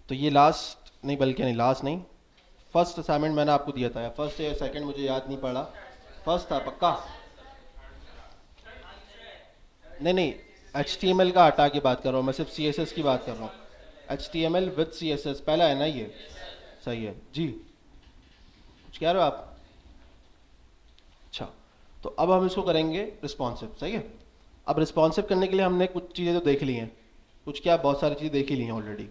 तो ये लास्ट नहीं, बल्कि नहीं, लास्ट नहीं, फर्स्ट असाइनमेंट मैंने आपको दिया था, या फर्स्ट या सेकंड मुझे याद नहीं पड़ा। फर्स्ट था पक्का। नहीं नहीं, HTML का हटा के बात कर रहा हूँ मैं, सिर्फ CSS की बात कर रहा हूँ। HTML विद CSS पहला है ना ये? सही है जी। कुछ कह रहे हो आप? अच्छा, तो अब हम इसको करेंगे रिस्पॉन्सिव, सही है। अब रिस्पॉन्सिव करने के लिए हमने कुछ चीज़ें तो देख ली हैं, कुछ क्या, बहुत सारी चीज़ें देख ही ली हैं ऑलरेडी।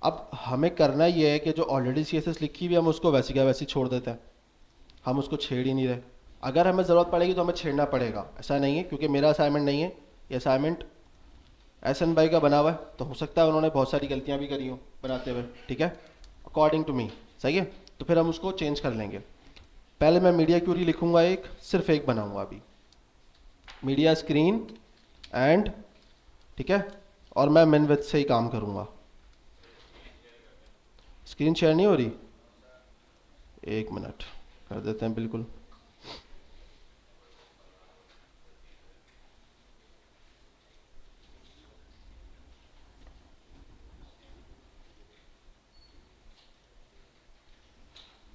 अब हमें करना ये है कि जो ऑलरेडी CSS लिखी हुई है हम उसको वैसी का वैसी छोड़ देते हैं, हम उसको छेड़ ही नहीं रहे। अगर हमें ज़रूरत पड़ेगी तो हमें छेड़ना पड़ेगा, ऐसा नहीं है, क्योंकि मेरा असाइनमेंट नहीं है ये, असाइनमेंट SN भाई का बना हुआ है, तो हो सकता है उन्होंने बहुत सारी गलतियाँ भी करी हो बनाते हुए, ठीक है, अकॉर्डिंग टू मी, सही है। तो फिर हम उसको चेंज कर लेंगे। पहले मैं मीडिया क्यूरी लिखूंगा, एक सिर्फ एक बनाऊंगा अभी, मीडिया स्क्रीन एंड, ठीक है, और मैं मिनविथ से ही काम करूंगा। स्क्रीन शेयर नहीं हो रही, एक मिनट कर देते हैं बिल्कुल।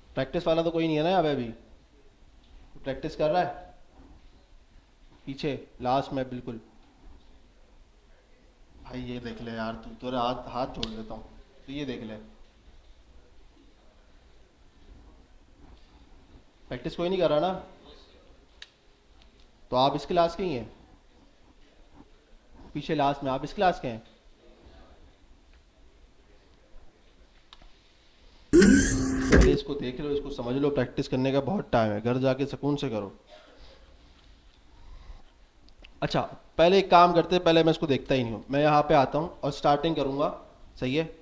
प्रैक्टिस वाला तो कोई नहीं है ना यहाँ पे अभी? प्रैक्टिस कर रहा है पीछे लास्ट में बिल्कुल? भाई ये देख ले यार, तू तेरा हाथ हाथ जोड़ देता हूँ, तो ये देख ले, प्रैक्टिस कोई नहीं कर रहा ना? तो आप इस क्लास के ही हैं? पीछे लास्ट में आप इस क्लास के हैं? पहले इसको देख लो, इसको समझ लो, प्रैक्टिस करने का बहुत टाइम है, घर जाके सुकून से करो। अच्छा, पहले एक काम करते हैं, पहले मैं इसको देखता ही नहीं हूँ, मैं यहाँ पे आता हूँ और स्टार्टिंग करूँगा, सही है।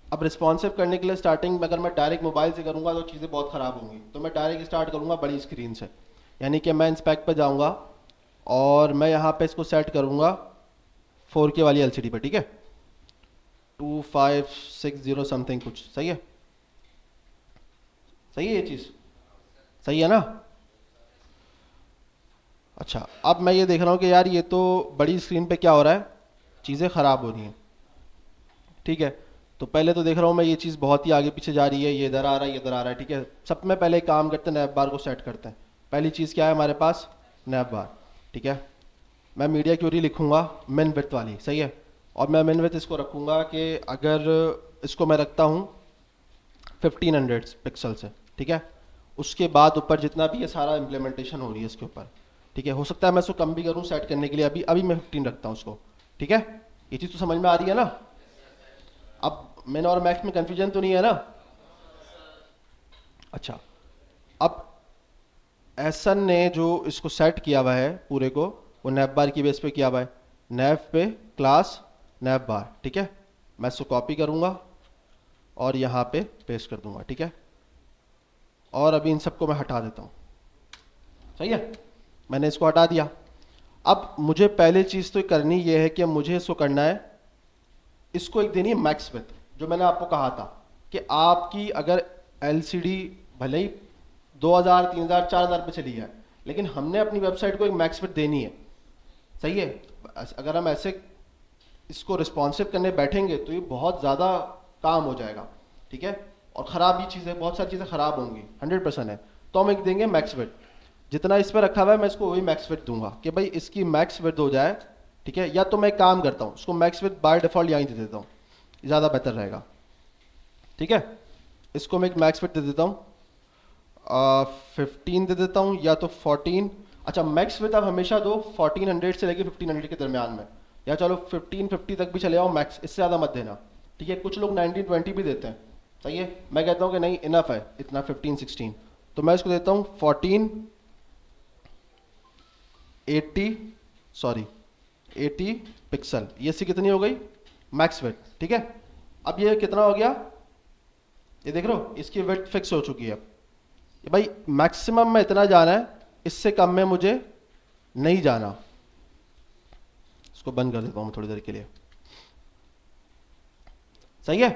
अब रिस्पॉन्सिव करने के लिए स्टार्टिंग में अगर मैं डायरेक्ट मोबाइल से करूँगा तो चीज़ें बहुत ख़राब होंगी, तो मैं डायरेक्ट स्टार्ट करूँगा बड़ी स्क्रीन से। यानी कि मैं इंस्पेक्ट पर जाऊँगा और मैं यहाँ पे इसको सेट करूँगा 4K वाली LCD पर, ठीक है, 2560 समथिंग कुछ, सही है। सही है ये चीज़, सही है ना? अच्छा, अब मैं ये देख रहा हूँ कि यार ये तो बड़ी स्क्रीन पे क्या हो रहा है, चीज़ें ख़राब हो रही हैं, ठीक है। तो पहले तो देख रहा हूँ मैं ये चीज़ बहुत ही आगे पीछे जा रही है, ये इधर आ रहा है, ये इधर आ रहा है, ठीक है। सब में पहले एक काम करते हैं, नैप बार को सेट करते हैं। पहली चीज़ क्या है हमारे पास, नैप बार, ठीक है। मैं मीडिया क्यूरी लिखूंगा मिन विड्थ वाली, सही है। और मैं मिन विड्थ इसको रखूंगा कि अगर इसको मैं रखता हूँ 1500 पिक्सल से, ठीक है। उसके बाद ऊपर जितना भी ये सारा इम्प्लीमेंटेशन हो रही है इसके ऊपर, ठीक है, हो सकता है मैं इसको कम भी करूँ सेट करने के लिए, अभी अभी मैं 15 रखता हूँ उसको, ठीक है। ये चीज़ तो समझ में आ रही है ना? अब मिन और मैक्स में कन्फ्यूजन तो नहीं है ना? अच्छा, अब एसन ने जो इसको सेट किया हुआ है पूरे को, वो नैप बार की बेस पे किया हुआ है, नैप पे क्लास नैप बार, ठीक है। मैं इसको कॉपी करूँगा और यहाँ पे पेस्ट कर दूंगा, ठीक है। और अभी इन सबको मैं हटा देता हूँ, सही है, मैंने इसको हटा दिया। अब मुझे पहले चीज़ तो करनी ये है कि मुझे इसको करना है, इसको एक देनी है मैक्स विड्थ, जो मैंने आपको कहा था कि आपकी अगर LCD भले ही 2000 3000 4000 पे चली है, लेकिन हमने अपनी वेबसाइट को एक मैक्स विड्थ देनी है, सही है। अगर हम ऐसे इसको रिस्पॉन्सिव करने बैठेंगे तो ये बहुत ज़्यादा काम हो जाएगा, ठीक है। और ख़राब भी चीज़ें, बहुत सारी चीज़ें ख़राब होंगी, 100% है। तो हम एक देंगे मैक्स विड्थ, जितना इस पर रखा हुआ है मैं इसको वही मैक्स विड्थ दूंगा कि भाई इसकी मैक्स विड्थ हो जाए, ठीक है। या तो मैं एक काम करता हूँ, इसको मैक्स विड्थ बाय डिफ़ॉल्ट यहीं दे देता हूँ, ज़्यादा बेहतर रहेगा, ठीक है। इसको मैं एक मैक्स विड्थ दे देता हूँ, 15 दे देता हूँ या तो 14। अच्छा, मैक्स विड्थ आप हमेशा दो 1400 से लेकर 1500 के दरमियान में, या चलो 1550 तक भी चले जाओ मैक्स, इससे ज़्यादा मत देना, ठीक है। कुछ लोग 1920 भी देते हैं, सही है। मैं कहता हूँ कि नहीं, इनफ है इतना 1516, तो मैं इसको देता हूँ 1480, सॉरी 80 पिक्सल। ये सी कितनी हो गई, मैक्स विड्थ, ठीक है। अब ये कितना हो गया, ये देख रहे हो, इसकी विड्थ फिक्स हो चुकी है। अब भाई मैक्सिमम में इतना जाना है, इससे कम में मुझे नहीं जाना। इसको बंद कर देता हूँ मैं थोड़ी देर के लिए, सही है।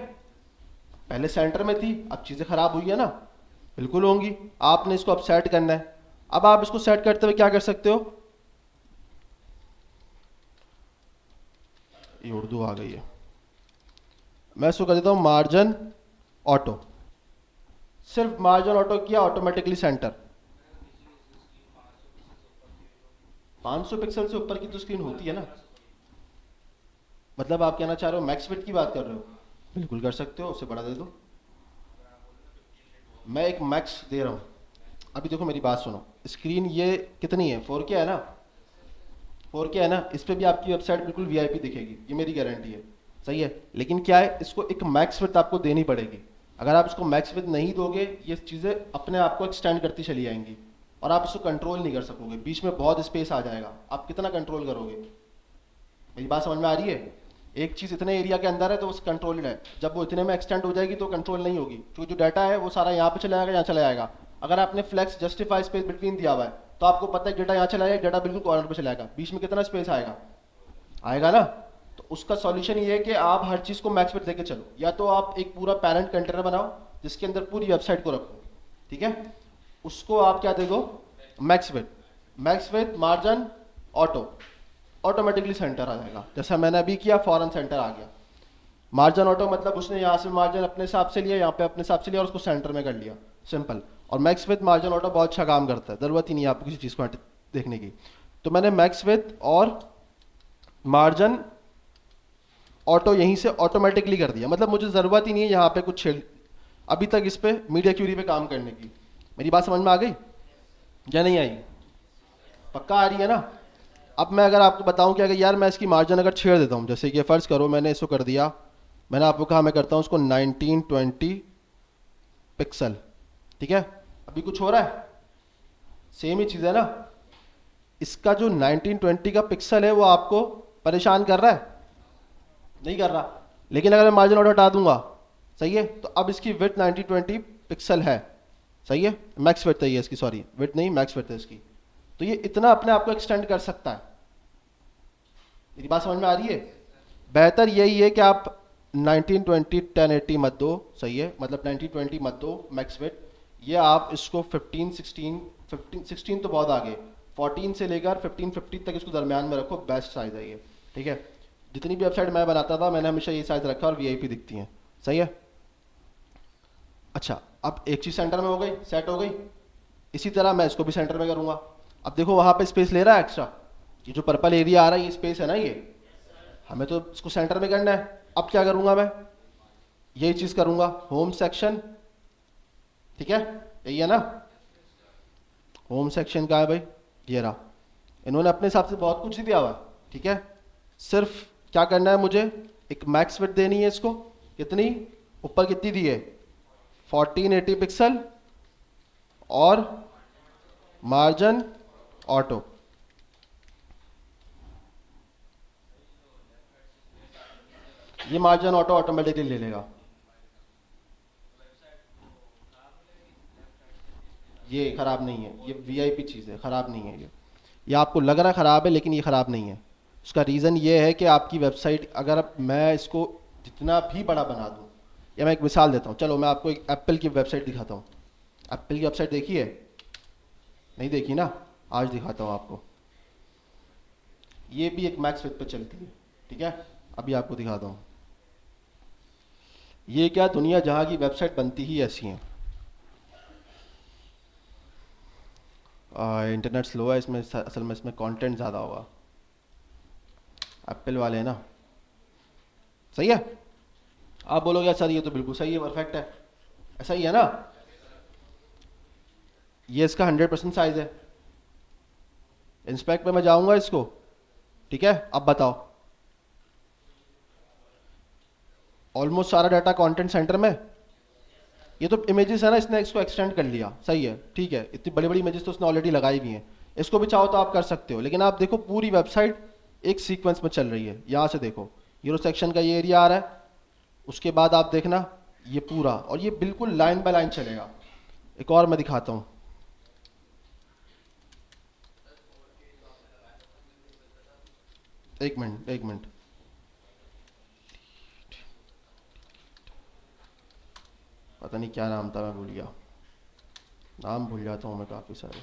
पहले सेंटर में थी, अब चीज़ें खराब हुई है ना, बिल्कुल होंगी। आपने इसको अब सेट करना है। अब आप इसको सेट करते हुए क्या कर सकते हो, ये उर्दू आ गई है, मैं इसको कर देता हूँ मार्जिन ऑटो। सिर्फ मार्जिन ऑटो किया, ऑटोमेटिकली सेंटर। 500 पिक्सल से ऊपर की तो स्क्रीन होती है ना। मतलब आप कहना चाह रहे हो मैक्स फिट की बात कर रहे हो? बिल्कुल कर सकते हो, उससे बड़ा दे दो। मैं एक मैक्स दे रहा हूँ। अभी देखो मेरी बात सुनो, स्क्रीन ये कितनी है, 4K है ना? 4K है ना, इस पे भी आपकी वेबसाइट बिल्कुल वीआईपी दिखेगी, ये मेरी गारंटी है। सही है, लेकिन क्या है, इसको एक मैक्स विड्थ आपको देनी पड़ेगी। अगर आप इसको मैक्स विड्थ नहीं दोगे, ये चीज़ें अपने आप को एक्सटेंड करती चली जाएंगी और आप इसको कंट्रोल नहीं कर सकोगे, बीच में बहुत स्पेस आ जाएगा, आप कितना कंट्रोल करोगे? मेरी बात समझ में आ रही है? एक चीज़ इतने एरिया के अंदर है तो वो कंट्रोल्ड है, जब वो इतने में एक्सटेंड हो जाएगी तो कंट्रोल नहीं होगी, क्योंकि जो डाटा है वो सारा यहाँ पे चला जाएगा, यहाँ चला जाएगा। अगर आपने फ्लेक्स जस्टिफाई स्पेस बिटवीन दिया हुआ है तो आपको पता है डाटा यहाँ चला जाएगा, डाटा बिल्कुल कॉर्नर पे चला जाएगा, बीच में कितना स्पेस आएगा? आएगा ना। तो उसका सॉल्यूशन ये है कि आप हर चीज़ को मैक्स विड्थ देके चलो, या तो आप एक पूरा पैरेंट कंटेनर बनाओ जिसके अंदर पूरी वेबसाइट को रखो, ठीक है? उसको आप क्या दे दो, max width. Max width margin auto, automatically center आ जाएगा, जैसा मैंने अभी किया फॉरन सेंटर आ गया। मार्जिन ऑटो मतलब उसने यहाँ से मार्जिन अपने हिसाब से लिया, यहाँ पे अपने हिसाब से लिया और उसको सेंटर में कर लिया, सिंपल। और मैक्स विथ मार्जिन ऑटो बहुत अच्छा काम करता है, ज़रूरत ही नहीं है आपको किसी चीज़ को देखने की। तो मैंने मैक्स विथ और मार्जिन ऑटो यहीं से ऑटोमेटिकली कर दिया, मतलब मुझे ज़रूरत ही नहीं है यहाँ पे कुछ छेड़ अभी तक इस पे मीडिया क्यूरी पे काम करने की। मेरी बात समझ में आ गई या नहीं आई? पक्का आ रही है ना? अब मैं अगर आपको बताऊं कि अगर यार मैं इसकी मार्जिन अगर छेड़ देता हूं, जैसे कि फ़र्ज़ करो मैंने इसको कर दिया, मैंने आपको कहा मैं करता हूं उसको 1920 पिक्सल, ठीक है? अभी कुछ हो रहा है? सेम ही चीज़ है ना। इसका जो 1920 का पिक्सल है वो आपको परेशान कर रहा है? नहीं कर रहा। लेकिन अगर मैं मार्जिन ऑर्डर हटा दूंगा, सही है, तो अब इसकी विड्थ 1920 पिक्सल है, सही है, मैक्स विड्थ है ये इसकी, सॉरी विड्थ नहीं मैक्स विड्थ है इसकी। तो ये इतना अपने आप को एक्सटेंड कर सकता है। मेरी बात समझ में आ रही है? बेहतर यही है कि आप 1920 1080 मत दो, सही है, मतलब 1920 मत दो मैक्स विड्थ। ये आप इसको 15 16, 15 16 तो बहुत आगे, 14 से लेकर 1550 तक इसको दरमियान में रखो, बेस्ट साइज है ये, ठीक है? जितनी भी वेबसाइट मैं बनाता था मैंने हमेशा ये साइज रखा और वीआईपी दिखती हैं, सही है। अच्छा, अब एक चीज़ सेंटर में हो गई, सेट हो गई। इसी तरह मैं इसको भी सेंटर में करूंगा। अब देखो वहां पे स्पेस ले रहा है एक्स्ट्रा, ये जो पर्पल एरिया आ रहा है ये स्पेस है ना, ये हमें तो इसको सेंटर में करना है। अब क्या करूंगा मैं, यही चीज़ करूंगा, होम सेक्शन, ठीक है, यही है ना। होम सेक्शन का है भाई, ये रहा। इन्होंने अपने हिसाब से बहुत कुछ ही दिया हुआ है, ठीक है। सिर्फ क्या करना है मुझे, एक मैक्स विड्थ देनी है इसको, कितनी, ऊपर कितनी दी है, 1480 पिक्सल, और मार्जिन ऑटो। ये मार्जिन ऑटो ऑटोमेटिकली ले लेगा। ये खराब नहीं है, ये वीआईपी चीज़ है, खराब नहीं है ये आपको लग रहा है खराब है लेकिन ये खराब नहीं है। उसका रीज़न ये है कि आपकी वेबसाइट अगर मैं इसको जितना भी बड़ा बना दूं, या मैं एक मिसाल देता हूँ, चलो मैं आपको एक एप्पल की वेबसाइट दिखाता हूँ। एप्पल की वेबसाइट देखी है? नहीं देखी ना, आज दिखाता हूँ आपको। ये भी एक मैक्स विथ पे चलती है, ठीक है, अभी आपको दिखाता हूँ। ये क्या, दुनिया जहाँ की वेबसाइट बनती ही ऐसी हैं। इंटरनेट स्लो है इसमें, असल में इसमें कंटेंट ज़्यादा होगा, एप्पल वाले हैं ना। सही है, आप बोलोगे सर ये तो बिल्कुल सही है, परफेक्ट है, ऐसा ही है ना। ये इसका 100% साइज है। इंस्पेक्ट पे मैं जाऊंगा इसको, ठीक है, अब बताओ, ऑलमोस्ट सारा डाटा कंटेंट सेंटर में। ये तो इमेजेस है ना, इसने इसको एक्सटेंड कर लिया, सही है, ठीक है, इतनी बड़ी बड़ी इमेजेस तो उसने ऑलरेडी लगाई हुई हैं। इसको भी चाहो तो आप कर सकते हो, लेकिन आप देखो पूरी वेबसाइट एक सीक्वेंस में चल रही है। यहाँ से देखो, यूरो सेक्शन का ये एरिया आ रहा है, उसके बाद आप देखना ये पूरा, और ये बिल्कुल लाइन बाय लाइन चलेगा। एक और मैं दिखाता हूँ, एक मिनट एक मिनट, पता नहीं क्या नाम था, मैं भूल गया, नाम भूल जाता हूँ मैं काफ़ी सारे।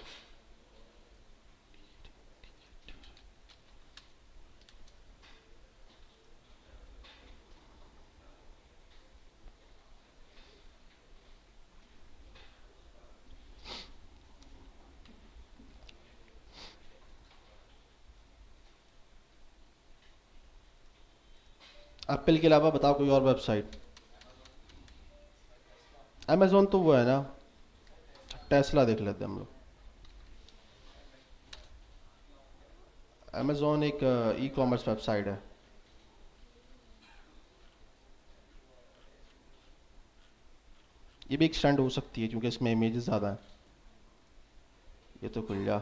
एप्पल के अलावा बताओ कोई और वेबसाइट। अमेजोन तो वो है ना, टेस्ला देख लेते हैं हम लोग। अमेजोन एक ई कॉमर्स वेबसाइट है। ये भी एक्सटेंड हो सकती है क्योंकि इसमें इमेजेस ज़्यादा हैं। ये तो खुल जा।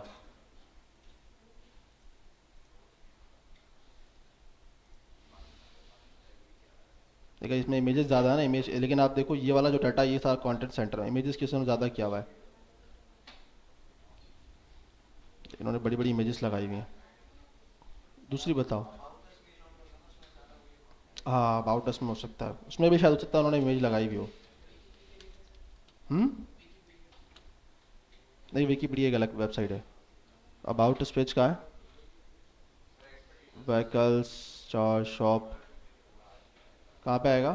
देखिए इसमें इमेजेस ज़्यादा है ना, इमेज, लेकिन आप देखो ये वाला जो डाटा, ये सारा कंटेंट सेंटर है, इमेजेस किसने ज़्यादा किया हुआ है। इन्होंने बड़ी बड़ी इमेजेस लगाई हुई हैं। दूसरी बताओ। हाँ अबाउट अस में हो सकता है, उसमें भी शायद हो सकता है उन्होंने इमेज लगाई भी हो। हम्म। नहीं, विकीपीडिया एक अलग वेबसाइट है। अबाउट अस पेज का है। व्हीकल्स, चार, शॉप, कहाँ पे आएगा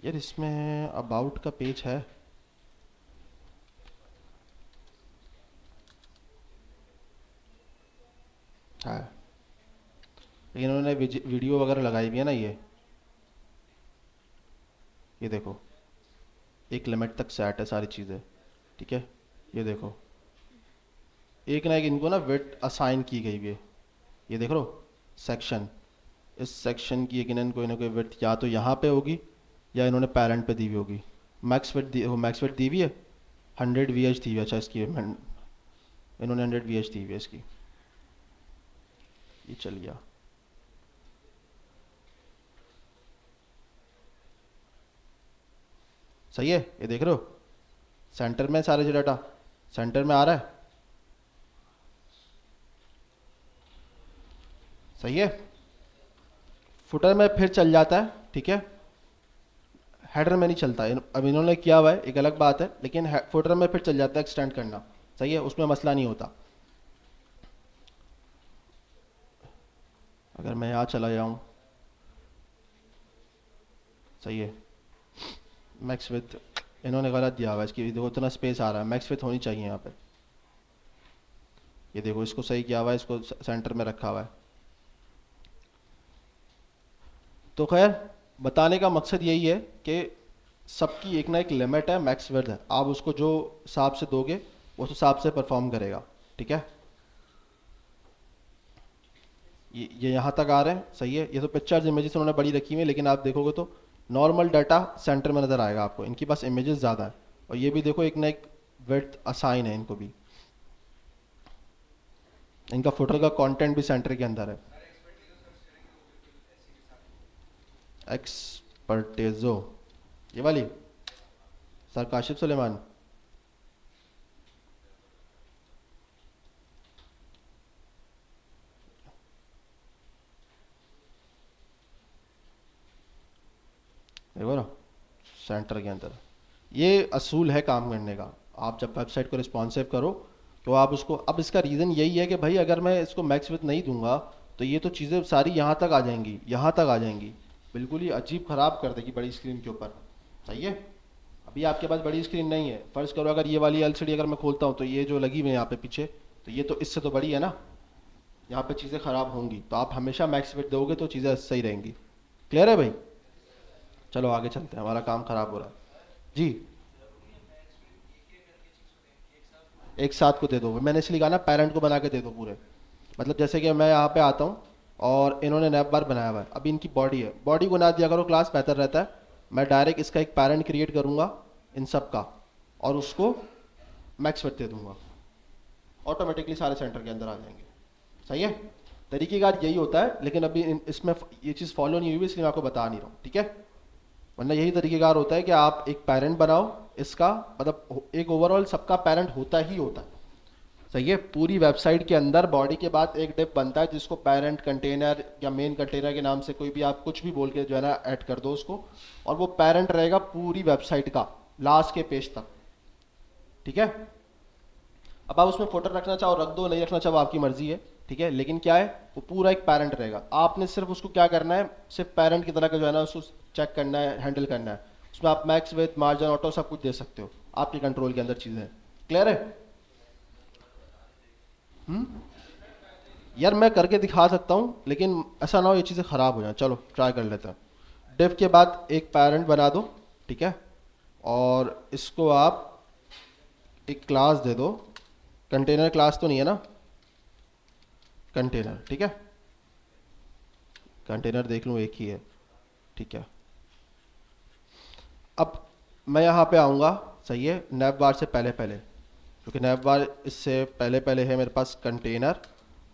यार? इसमें अबाउट का पेज है। हाँ, लेकिन उन्होंने वीडियो वगैरह लगाई भी है ना। ये देखो, एक लिमिट तक सेट है सारी चीज़ें, ठीक है। ये देखो, एक ना एक इनको ना विड्थ असाइन की गई है। ये देख लो सेक्शन, इस सेक्शन की यकीनन कोई ना कोई विड्थ या तो यहाँ पे होगी या इन्होंने पैरेंट पे दी हुई होगी। मैक्स विड्थ दी हुई है 100 VH दी हुई है। अच्छा इसकी इन्होंने 100 VH दी हुई है इसकी। ये चल गया। सही है, ये देख रहे हो सेंटर में सारे जो डाटा सेंटर में आ रहा है। सही है। फुटर में फिर चल जाता है, ठीक है। हेडर में नहीं चलता। अब इन्होंने किया हुआ है एक अलग बात है, लेकिन फुटर में फिर चल जाता है एक्सटेंड करना। सही है, उसमें मसला नहीं होता। अगर मैं यहाँ चला जाऊँ, सही है, मैक्स विथ इन्होंने गलत दिया हुआ है इसकी। देखो इतना स्पेस आ रहा है, मैक्स विथ होनी चाहिए यहाँ पे। ये देखो इसको सही किया हुआ है, इसको सेंटर में रखा हुआ है। तो खैर, बताने का मकसद यही है कि सबकी एक ना एक लिमिट है, मैक्स विथ है। आप उसको जो हिसाब से दोगे उस हिसाब से परफॉर्म करेगा, ठीक है। ये यहाँ तक आ रहे हैं, सही है। ये तो पिक्चर्स इमेजेस उन्होंने बड़ी रखी हुई है, लेकिन आप देखोगे तो नॉर्मल डाटा सेंटर में नज़र आएगा आपको। इनके पास इमेजेस ज़्यादा है। और ये भी देखो एक ना एक विड्थ असाइन है इनको भी। इनका फुटर का कंटेंट भी सेंटर के अंदर है। एक्सपर्टेजो, ये वाली सर काशिफ सुलेमान। देखो ना, सेंटर के अंदर। ये असूल है काम करने का। आप जब वेबसाइट को रिस्पॉन्सिव करो तो आप उसको, अब इसका रीज़न यही है कि भाई अगर मैं इसको मैक्स विथ नहीं दूंगा तो ये तो चीज़ें सारी यहाँ तक आ जाएंगी, यहाँ तक आ जाएंगी, बिल्कुल ही अजीब ख़राब कर देगी बड़ी स्क्रीन के ऊपर। सही है। अभी आपके पास बड़ी स्क्रीन नहीं है, फ़र्ज़ करो अगर ये वाली एलसीडी अगर मैं खोलता हूँ तो ये जो लगी हुई है यहाँ पे पीछे, तो ये तो इससे तो बड़ी है ना। यहाँ पे चीज़ें ख़राब होंगी, तो आप हमेशा मैक्स विथ दोगे तो चीज़ें सही रहेंगी। क्लियर है भाई? चलो आगे चलते हैं, हमारा काम ख़राब हो रहा है जी। एक साथ को दे दो, मैंने इसलिए कहा ना पेरेंट को बना के दे दो पूरे। मतलब जैसे कि मैं यहाँ पे आता हूँ और इन्होंने नैप बार बनाया हुआ है, अभी इनकी बॉडी है, बॉडी को ना दिया करो क्लास, बेहतर रहता है। मैं डायरेक्ट इसका एक पेरेंट क्रिएट करूँगा इन सब का, और उसको मैक्स वर्थ दे दूंगा, ऑटोमेटिकली सारे सेंटर के अंदर आ जाएंगे। सही है। तरीकेकार यही होता है, लेकिन अभी इसमें ये चीज़ फॉलो नहीं हुई, इसलिए मैं आपको बता नहीं रहा हूँ, ठीक है। वरना यही तरीकेकार होता है कि आप एक पेरेंट बनाओ इसका, मतलब एक ओवरऑल सबका पेरेंट होता ही होता है। सही है। पूरी वेबसाइट के अंदर बॉडी के बाद एक डिप बनता है जिसको पेरेंट कंटेनर या मेन कंटेनर के नाम से कोई भी आप कुछ भी बोल के जो है ना ऐड कर दो उसको, और वो पेरेंट रहेगा पूरी वेबसाइट का लास्ट के पेज तक, ठीक है। अब आप उसमें फोटो रखना चाहो रख दो, नहीं रखना चाहो आपकी मर्जी है, ठीक है। लेकिन क्या है, वो पूरा एक पेरेंट रहेगा। आपने सिर्फ उसको क्या करना है, सिर्फ पेरेंट की तरह का जो है ना उसको चेक करना है, हैंडल करना है। उसमें आप मैक्स विथ मार्जिन ऑटो सब कुछ दे सकते हो, आपके कंट्रोल के अंदर चीज़ें हैं। क्लियर है? हम्म। यार मैं करके दिखा सकता हूँ, लेकिन ऐसा ना हो ये चीज़ें ख़राब हो जाए। चलो ट्राई कर लेते हैं। डिव के बाद एक पेरेंट बना दो, ठीक है। और इसको आप एक क्लास दे दो। कंटेनर क्लास तो नहीं है ना? कंटेनर, ठीक है। कंटेनर देख लूँ एक ही है, ठीक है। अब मैं यहाँ पे आऊँगा, सही है, नैव बार से पहले पहले, क्योंकि नैव बार इससे पहले पहले है मेरे पास कंटेनर।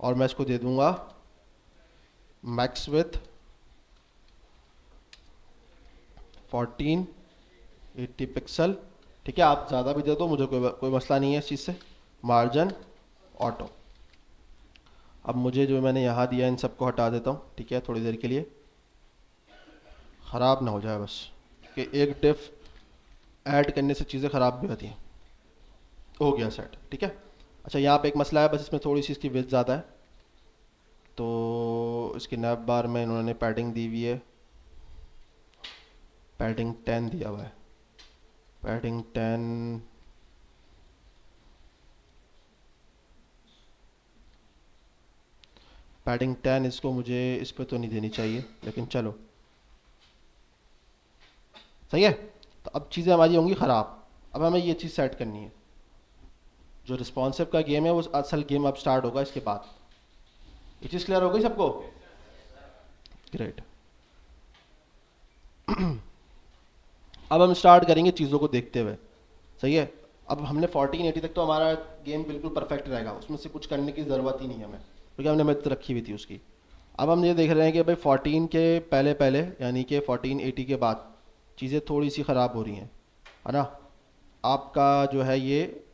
और मैं इसको दे दूँगा मैक्स विथ 1480 पिक्सल, ठीक है। आप ज़्यादा भी दे दो, मुझे कोई मसला नहीं है इस चीज़ से। Margin auto. अब मुझे जो मैंने यहाँ दिया इन सबको हटा देता हूँ, ठीक है, थोड़ी देर के लिए, ख़राब ना हो जाए बस, कि एक डिफ ऐड करने से चीज़ें ख़राब भी होती हैं। हो गया सेट, ठीक है। अच्छा, यहाँ पे एक मसला है, बस इसमें थोड़ी सी इसकी विड्थ ज़्यादा है, तो इसकी नैप बार में इन्होंने पैडिंग दी हुई है। पैडिंग 10 दिया हुआ है। पैडिंग 10, पैडिंग 10 इसको मुझे इस पर तो नहीं देनी चाहिए, लेकिन चलो सही है। तो अब चीज़ें हमारी होंगी ख़राब। अब हमें ये चीज़ सेट करनी है। जो रिस्पॉन्सिव का गेम है वो असल गेम अब स्टार्ट होगा इसके बाद। ये चीज़ क्लियर हो गई सबको? ग्रेट। अब हम स्टार्ट करेंगे चीज़ों को देखते हुए, सही है। अब हमने 1480 तक तो हमारा गेम बिल्कुल परफेक्ट रहेगा, उसमें से कुछ करने की ज़रूरत ही नहीं है हमें, क्योंकि हमने मेहनत रखी हुई थी उसकी। अब हम ये देख रहे हैं कि भाई 14 के पहले पहले, यानी कि 1480 के बाद चीज़ें थोड़ी सी ख़राब हो रही हैं, है ना। आपका जो है ये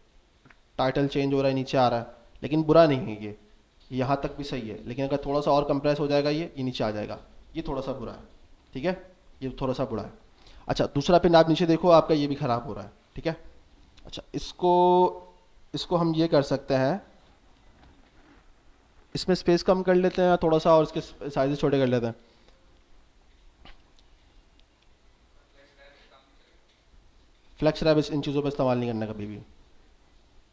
टाइटल चेंज हो रहा है, नीचे आ रहा है, लेकिन बुरा नहीं है ये। यहाँ तक भी सही है, लेकिन अगर थोड़ा सा और कंप्रेस हो जाएगा ये नीचे आ जाएगा। ये थोड़ा सा बुरा है, ठीक है। ये थोड़ा सा बुरा है। अच्छा, दूसरा पिन आप नीचे देखो, आपका ये भी ख़राब हो रहा है, ठीक है। अच्छा, इसको इसको हम ये कर सकते हैं, इसमें स्पेस कम कर लेते हैं थोड़ा सा, और इसके साइज छोटे कर लेते हैं। फ्लेक्स रैप इन चीज़ों पर इस्तेमाल नहीं करना कभी भी।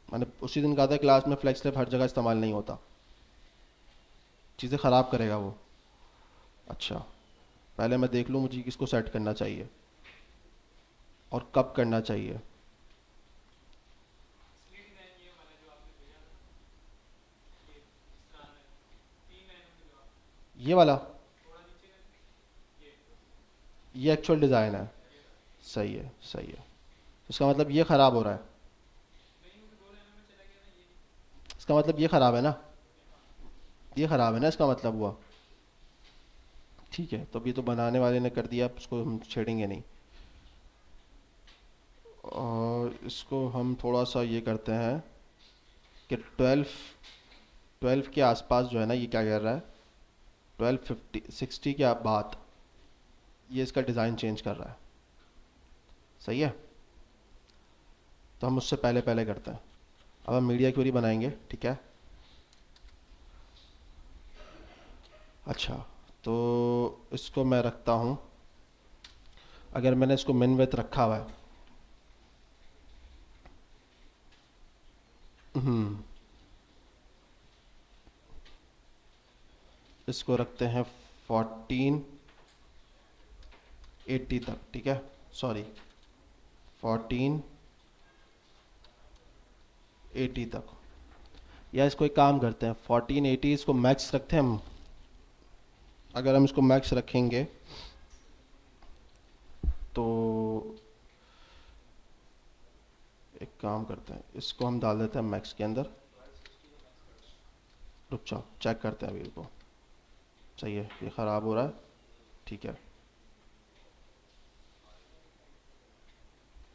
मैंने उसी दिन कहा था क्लास में, फ्लेक्स रैप हर जगह इस्तेमाल नहीं होता, चीज़ें ख़राब करेगा वो। अच्छा, पहले मैं देख लूँ मुझे किसको सेट करना चाहिए और कब करना चाहिए। ये वाला, ये एक्चुअल डिज़ाइन है। सही है, सही है। इसका मतलब ये ख़राब हो रहा है। इसका मतलब ये ख़राब है ना? ये ख़राब है ना, इसका मतलब हुआ। ठीक है, तो अब ये तो बनाने वाले ने कर दिया, अब उसको हम छेड़ेंगे नहीं। और इसको हम थोड़ा सा ये करते हैं कि 12 के आसपास जो है ना, ये क्या कह रहा है, 1250 60 के बाद ये इसका डिज़ाइन चेंज कर रहा है, सही है। तो हम उससे पहले पहले करते हैं। अब हम मीडिया क्वेरी बनाएंगे, ठीक है। अच्छा, तो इसको मैं रखता हूँ, अगर मैंने इसको मिन विथ रखा हुआ है, हम्म, इसको रखते हैं 1480 तक, ठीक है। सॉरी, 1480 तक। या इसको एक काम करते हैं, 1480 इसको मैक्स रखते हैं हम। अगर हम इसको मैक्स रखेंगे तो एक काम करते हैं, इसको हम डाल देते हैं मैक्स के अंदर। रुक जाओ, चेक करते हैं अभी को। सही है, ये ख़राब हो रहा है, ठीक है,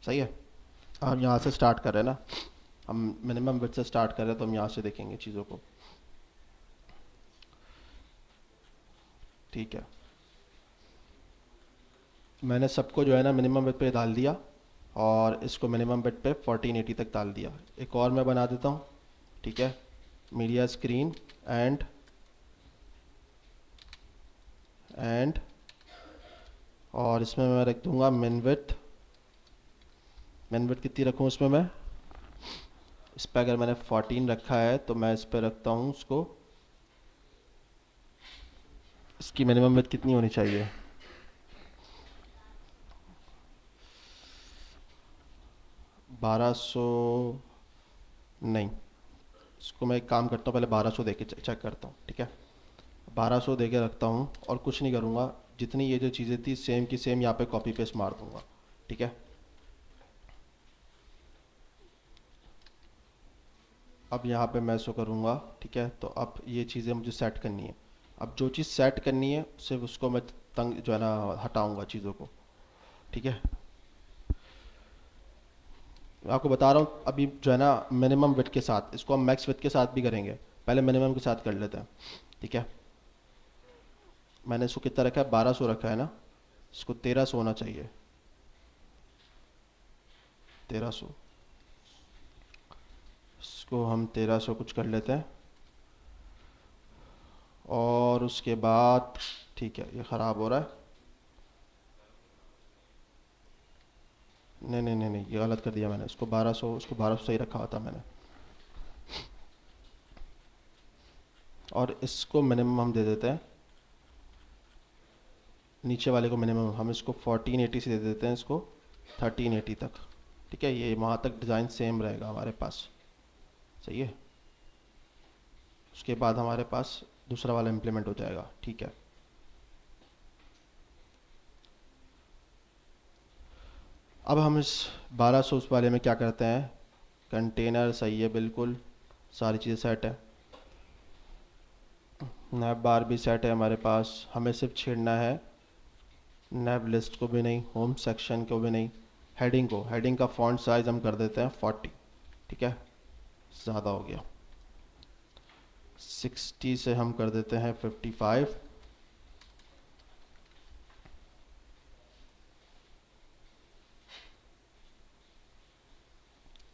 सही है। हम यहाँ से स्टार्ट कर रहे हैं ना, हम मिनिमम बिट से स्टार्ट कर रहे हैं, तो हम यहाँ से देखेंगे चीज़ों को, ठीक है। मैंने सबको जो है ना मिनिमम बिट पे डाल दिया, और इसको मिनिमम बिट पे 1480 तक डाल दिया। एक और मैं बना देता हूँ, ठीक है। मीडिया स्क्रीन एंड एंड और इसमें मैं रख दूंगा मिन विड्थ। मिन विड्थ कितनी रखूँ इसमें मैं? इस पर अगर मैंने 14 रखा है, तो मैं इस पर रखता हूँ उसको इसकी मिनिमम विड्थ कितनी होनी चाहिए? 1200 नहीं, इसको मैं एक काम करता हूँ, पहले 1200 दे के चेक करता हूँ, ठीक है? 1200 दे के रखता हूँ और कुछ नहीं करूँगा, जितनी ये जो चीज़ें थी सेम की सेम यहाँ पे कॉपी पेस्ट मार दूँगा, ठीक है? अब यहाँ पे मैं इसको करूँगा, ठीक है? तो अब ये चीज़ें मुझे सेट करनी है। अब जो चीज़ सेट करनी है सिर्फ उसको मैं तंग जो है ना हटाऊँगा चीज़ों को, ठीक है? मैं आपको बता रहा हूँ अभी जो है ना मिनिमम विड्थ के साथ, इसको हम मैक्स विड्थ के साथ भी करेंगे, पहले मिनिमम के साथ कर लेते हैं, ठीक है? मैंने इसको कितना रखा है? 1200 रखा है ना, इसको 1300 होना चाहिए, 1300। इसको हम 1300 कुछ कर लेते हैं और उसके बाद ठीक है, ये ख़राब हो रहा है, नहीं नहीं नहीं नहीं, ये गलत कर दिया मैंने, इसको 1200, उसको 1200 सही रखा हुआ था मैंने। और इसको मिनिमम हम दे देते हैं, नीचे वाले को मिनिमम हम इसको 1480 से दे देते हैं, इसको 1380 तक, ठीक है? ये वहाँ तक डिज़ाइन सेम रहेगा हमारे पास, सही है? उसके बाद हमारे पास दूसरा वाला इम्प्लीमेंट हो जाएगा, ठीक है? अब हम इस 1200 उस वाले में क्या करते हैं, कंटेनर सही है, बिल्कुल सारी चीज़ें सेट है, नैब बार भी सेट है हमारे पास, हमें सिर्फ छेड़ना है नैब लिस्ट को भी नहीं, होम सेक्शन को भी नहीं, हेडिंग को, हेडिंग का फॉन्ट साइज हम कर देते हैं 40, ठीक है? ज़्यादा हो गया, 60 से हम कर देते हैं 55,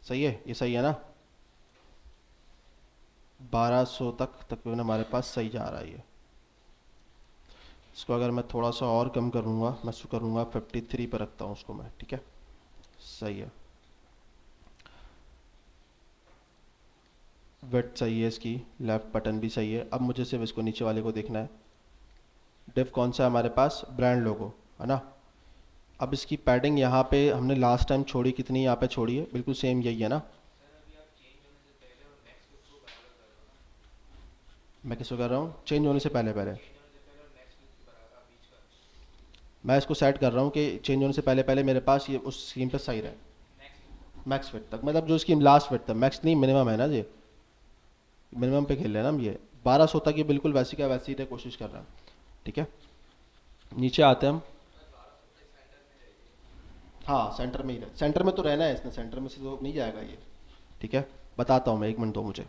सही है? ये सही है ना? 1200 तक तकरीबन हमारे पास सही जा रहा है ये। इसको अगर मैं थोड़ा सा और कम करूँगा, मैं इसको करूँगा 53 पर रखता हूँ उसको मैं, ठीक है? सही है, विड्थ सही है, इसकी लेफ्ट बटन भी सही है। अब मुझे सिर्फ इसको नीचे वाले को देखना है, डिव कौन सा है हमारे पास? ब्रांड लोगो, है ना? अब इसकी पैडिंग यहाँ पे हमने लास्ट टाइम छोड़ी कितनी, यहाँ पे छोड़ी है बिल्कुल सेम यही है ना? मैं किसको कर रहा हूँ चेंज होने से पहले? पहले मैं इसको सेट कर रहा हूँ कि चेंज होने से पहले पहले मेरे पास ये उस स्क्रीन पे सही रहे, मैक्स फिट तक, मतलब जो इसकी लास्ट फिट था, मैक्स नहीं मिनिमम है ना, ये मिनिमम पे खेल रहे हैं ना हम, ये 1200 तक ये बिल्कुल वैसी का वैसी ही कोशिश कर रहे हैं, ठीक है? नीचे आते हैं हम, हाँ सेंटर में ही रहे, सेंटर में तो रहना है इसने, सेंटर में से तो नहीं जाएगा ये, ठीक है? बताता हूँ मैं, एक मिनट दो मुझे,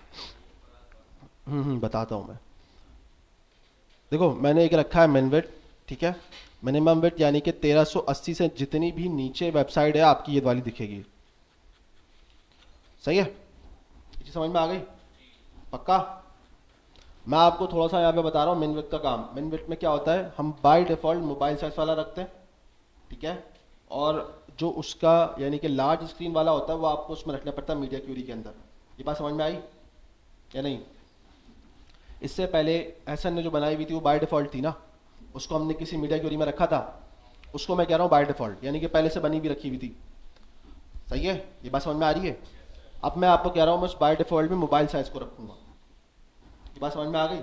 बताता हूँ मैं। देखो मैंने एक रखा है मिन विड्थ, ठीक है? मिनिमम विड्थ यानी कि 1380 से जितनी भी नीचे वेबसाइट है आपकी ये वाली दिखेगी, सही है? ये समझ में आ गई? पक्का? मैं आपको थोड़ा सा यहाँ पे बता रहा हूँ मिन विड्थ का काम। मिन विड्थ में क्या होता है, हम बाय डिफ़ॉल्ट मोबाइल साइज वाला रखते हैं, ठीक है? और जो उसका यानी कि लार्ज स्क्रीन वाला होता है वो आपको उसमें रखना पड़ता है मीडिया क्यूरी के अंदर। ये बात समझ में आई या नहीं? इससे पहले एसएन ने जो बनाई हुई थी वो बाय डिफ़ॉल्ट थी ना, उसको हमने किसी मीडिया क्यूरी में रखा था, उसको मैं कह रहा हूँ बाय डिफ़ॉल्ट यानी कि पहले से बनी भी रखी हुई थी, सही है? ये बात समझ में आ रही है? अब मैं आपको कह रहा हूँ मैं उस बाय डिफ़ॉल्ट में मोबाइल साइज़ को रखूँगा, ये बात समझ में आ गई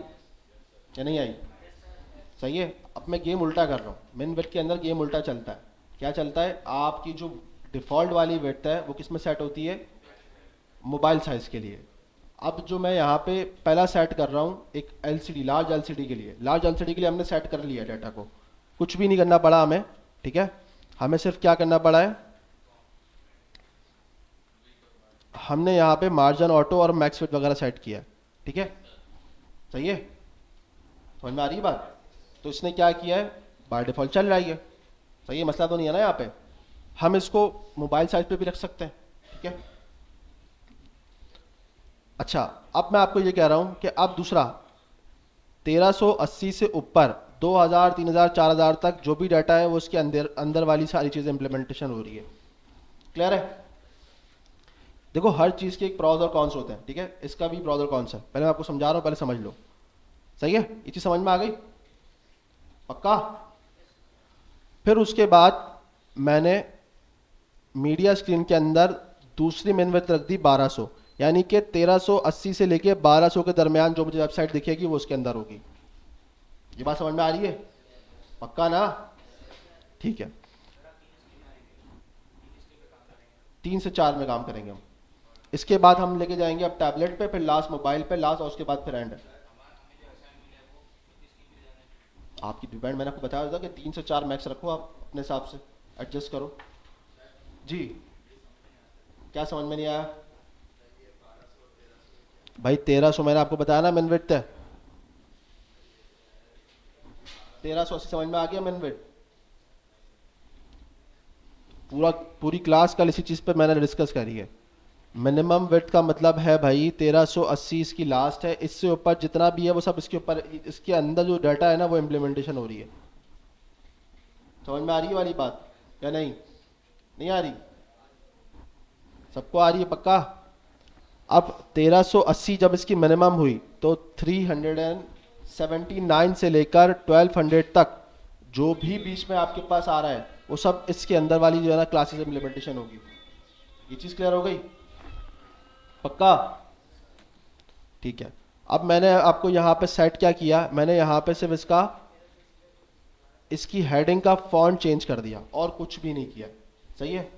या नहीं आई? सही है? अब मैं गेम उल्टा कर रहा हूँ, मिन विड्थ के अंदर गेम उल्टा चलता है। क्या चलता है, आपकी जो डिफ़ॉल्ट वाली विड्थ है वो किस में सेट होती है? मोबाइल साइज़ के लिए। अब जो मैं यहाँ पे पहला सेट कर रहा हूँ एक एलसीडी, लार्ज एलसीडी के लिए, लार्ज एलसीडी के लिए हमने सेट कर लिया डाटा को, कुछ भी नहीं करना पड़ा हमें, ठीक है? हमें सिर्फ क्या करना पड़ा है, हमने यहाँ पे मार्जिन ऑटो और मैक्स फिट वगैरह सेट किया है, ठीक है? सही है? समझ में आ रही है बात? तो इसने क्या किया है, बाय डिफ़ॉल्ट चल रहा है, सही है? मसला तो नहीं है ना यहाँ पे? हम इसको मोबाइल साइज पे भी रख सकते हैं, ठीक है? अच्छा, अब मैं आपको ये कह रहा हूँ कि अब दूसरा 1380 से ऊपर 2000 3000 4000 तक जो भी डाटा है वो उसके अंदर अंदर वाली सारी चीज़ें इंप्लीमेंटेशन हो रही है, क्लियर है? देखो हर चीज़ के एक प्रॉस और कॉन्स होते हैं, ठीक है? इसका भी प्रॉस और कॉन्स है, पहले मैं आपको समझा रहा हूँ, पहले समझ लो, सही है? ये चीज़ समझ में आ गई? पक्का? फिर उसके बाद मैंने मीडिया स्क्रीन के अंदर दूसरी मेनविड्थ रख दी 1200, यानी कि 1380 से लेके 1200 के दरमियान जो मुझे वेबसाइट दिखेगी वो उसके अंदर होगी। ये बात समझ में आ रही है? पक्का ना? ठीक है, 3 से 4 में काम करेंगे हम। इसके बाद हम लेके जाएंगे अब टैबलेट पे, फिर लास्ट मोबाइल पे, लास्ट, और उसके बाद फिर एंड। आपकी डिपेंड, मैंने आपको बताया था कि 3 से 4 मैक्स रखो, आप अपने हिसाब से एडजस्ट करो। जी, क्या समझ में नहीं आया? भाई 1300 मैंने आपको बताया ना मेनविड्थ है। 1380 समझ में आ गया मेनविड्थ? पूरी क्लास कल इसी चीज़ पे मैंने डिस्कस करी है। मिनिमम विड्थ का मतलब है भाई 1380 इसकी लास्ट है, इससे ऊपर जितना भी है वो सब इसके ऊपर, इसके अंदर जो डाटा है ना वो इम्प्लीमेंटेशन हो रही है। समझ में आ रही है वाली बात या नहीं? नहीं आ रही? सबको आ रही है पक्का? अब 1380 जब इसकी मिनिमम हुई तो 379 से लेकर 1200 तक जो भी बीच में आपके पास आ रहा है वो सब इसके अंदर वाली जो है ना क्लासेस इम्प्लीमेंटेशन होगी। ये चीज़ क्लियर हो गई? पक्का? ठीक है। अब मैंने आपको यहाँ पे सेट क्या किया, मैंने यहाँ पे सिर्फ इसकी हेडिंग का फॉन्ट चेंज कर दिया और कुछ भी नहीं किया। सही है?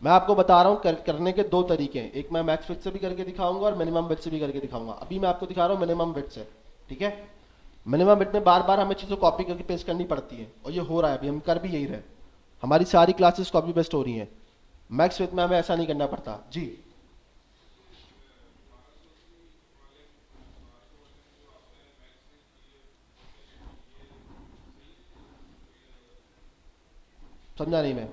मैं आपको बता रहा हूँ करने के 2 तरीके हैं, एक मैं मैक्स विड्थ से भी करके दिखाऊंगा और मिनिमम विड्थ से भी करके दिखाऊंगा। अभी मैं आपको दिखा रहा हूँ मिनिमम विड्थ से, ठीक है? मिनिमम विड्थ में बार बार हमें चीज़ों कॉपी करके पेस्ट करनी पड़ती है और ये हो रहा है, अभी हम कर भी यही रहे। हमारी सारी क्लासेस कॉपी पेस्ट हो रही हैं। मैक्स विड्थ में हमें ऐसा नहीं करना पड़ता। जी, समझा नहीं मैं?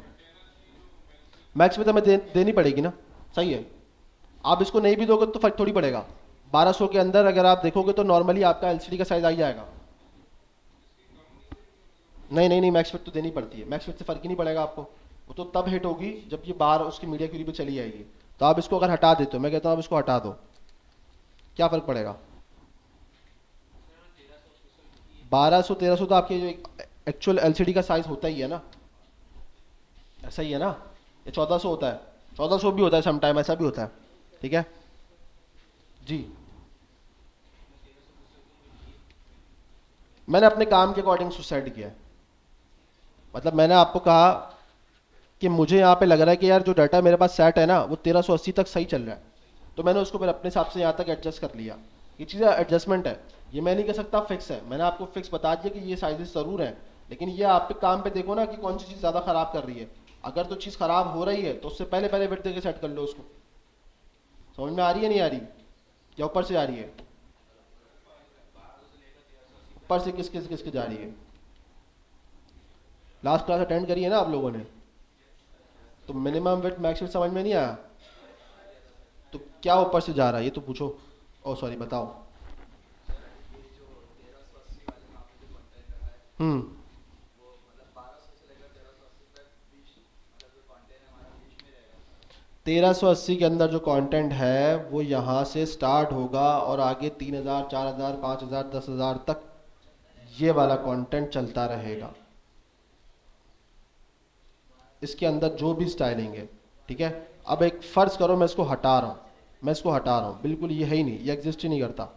मैक्स विड्थ हमें देनी पड़ेगी ना। सही है। आप इसको नहीं भी दोगे तो फर्क थोड़ी पड़ेगा। 1200 के अंदर अगर आप देखोगे तो नॉर्मली आपका एलसीडी का साइज आ ही जाएगा। नहीं नहीं नहीं, मैक्स फिट तो देनी पड़ती है, मैक्स फिट से फर्क ही नहीं पड़ेगा आपको। वो तो तब हिट होगी जब ये बाहर उसकी मीडिया क्यूरी पे चली जाएगी। तो आप इसको अगर हटा देते हो, मैं कहता हूँ आप इसको हटा दो, क्या फर्क पड़ेगा? 1200 1300 तो आपके जो एक्चुअल एलसीडी का साइज होता ही है ना। ऐसा ही है ना? ये 1400 होता है, 1400 भी होता है समटाइम, ऐसा भी होता है। ठीक है जी। मैंने अपने काम के अकॉर्डिंग सुसाइड किया है। मतलब मैंने आपको कहा कि मुझे यहाँ पे लग रहा है कि यार जो डाटा मेरे पास सेट है ना वो 1380 तक सही चल रहा है, तो मैंने उसको फिर अपने हिसाब से यहाँ तक एडजस्ट कर लिया। ये चीज़ एडजस्टमेंट है, ये मैं नहीं कह सकता फिक्स है। मैंने आपको फिक्स बता दिया कि ये साइजेस ज़रूर हैं, लेकिन ये आप पे काम पे देखो ना कि कौन सी चीज़ ज़्यादा ख़राब कर रही है। अगर तो चीज़ ख़राब हो रही है तो उससे पहले पहले बिट दे के सेट कर लो उसको। समझ में आ रही है नहीं आ रही? या ऊपर से आ रही है? ऊपर से किस किस किस की जा रही है? लास्ट क्लास अटेंड करी है ना आप लोगों ने? तो मिनिमम विड्थ मैक्स विड्थ समझ में नहीं आया? तो क्या ऊपर से जा रहा है ये तो पूछो। ओ सॉरी, बताओ। हम्म 1380 के अंदर जो कंटेंट है वो यहाँ से स्टार्ट होगा और आगे 3000 4000 5000 10,000 तक ये वाला कंटेंट चलता रहेगा। इसके अंदर जो भी स्टाइलिंग है, ठीक है? अब एक फ़र्ज़ करो मैं इसको हटा रहा हूँ, मैं इसको हटा रहा हूँ, बिल्कुल ये है ही नहीं, ये एग्जिस्ट ही नहीं करता।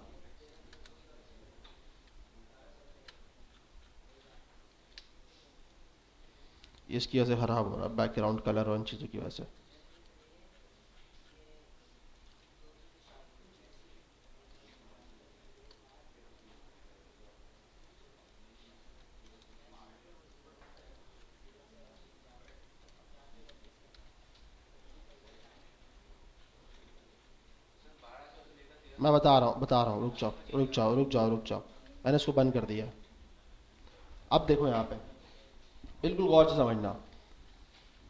इसकी वजह से खराब हो रहा है बैकग्राउंड कलर और इन चीज़ों की वजह से। मैं बता रहा हूँ, रुक जाओ रुक जाओ रुक जाओ रुक जाओ। मैंने इसको बंद कर दिया। अब देखो यहाँ पे, बिल्कुल गौर से समझना।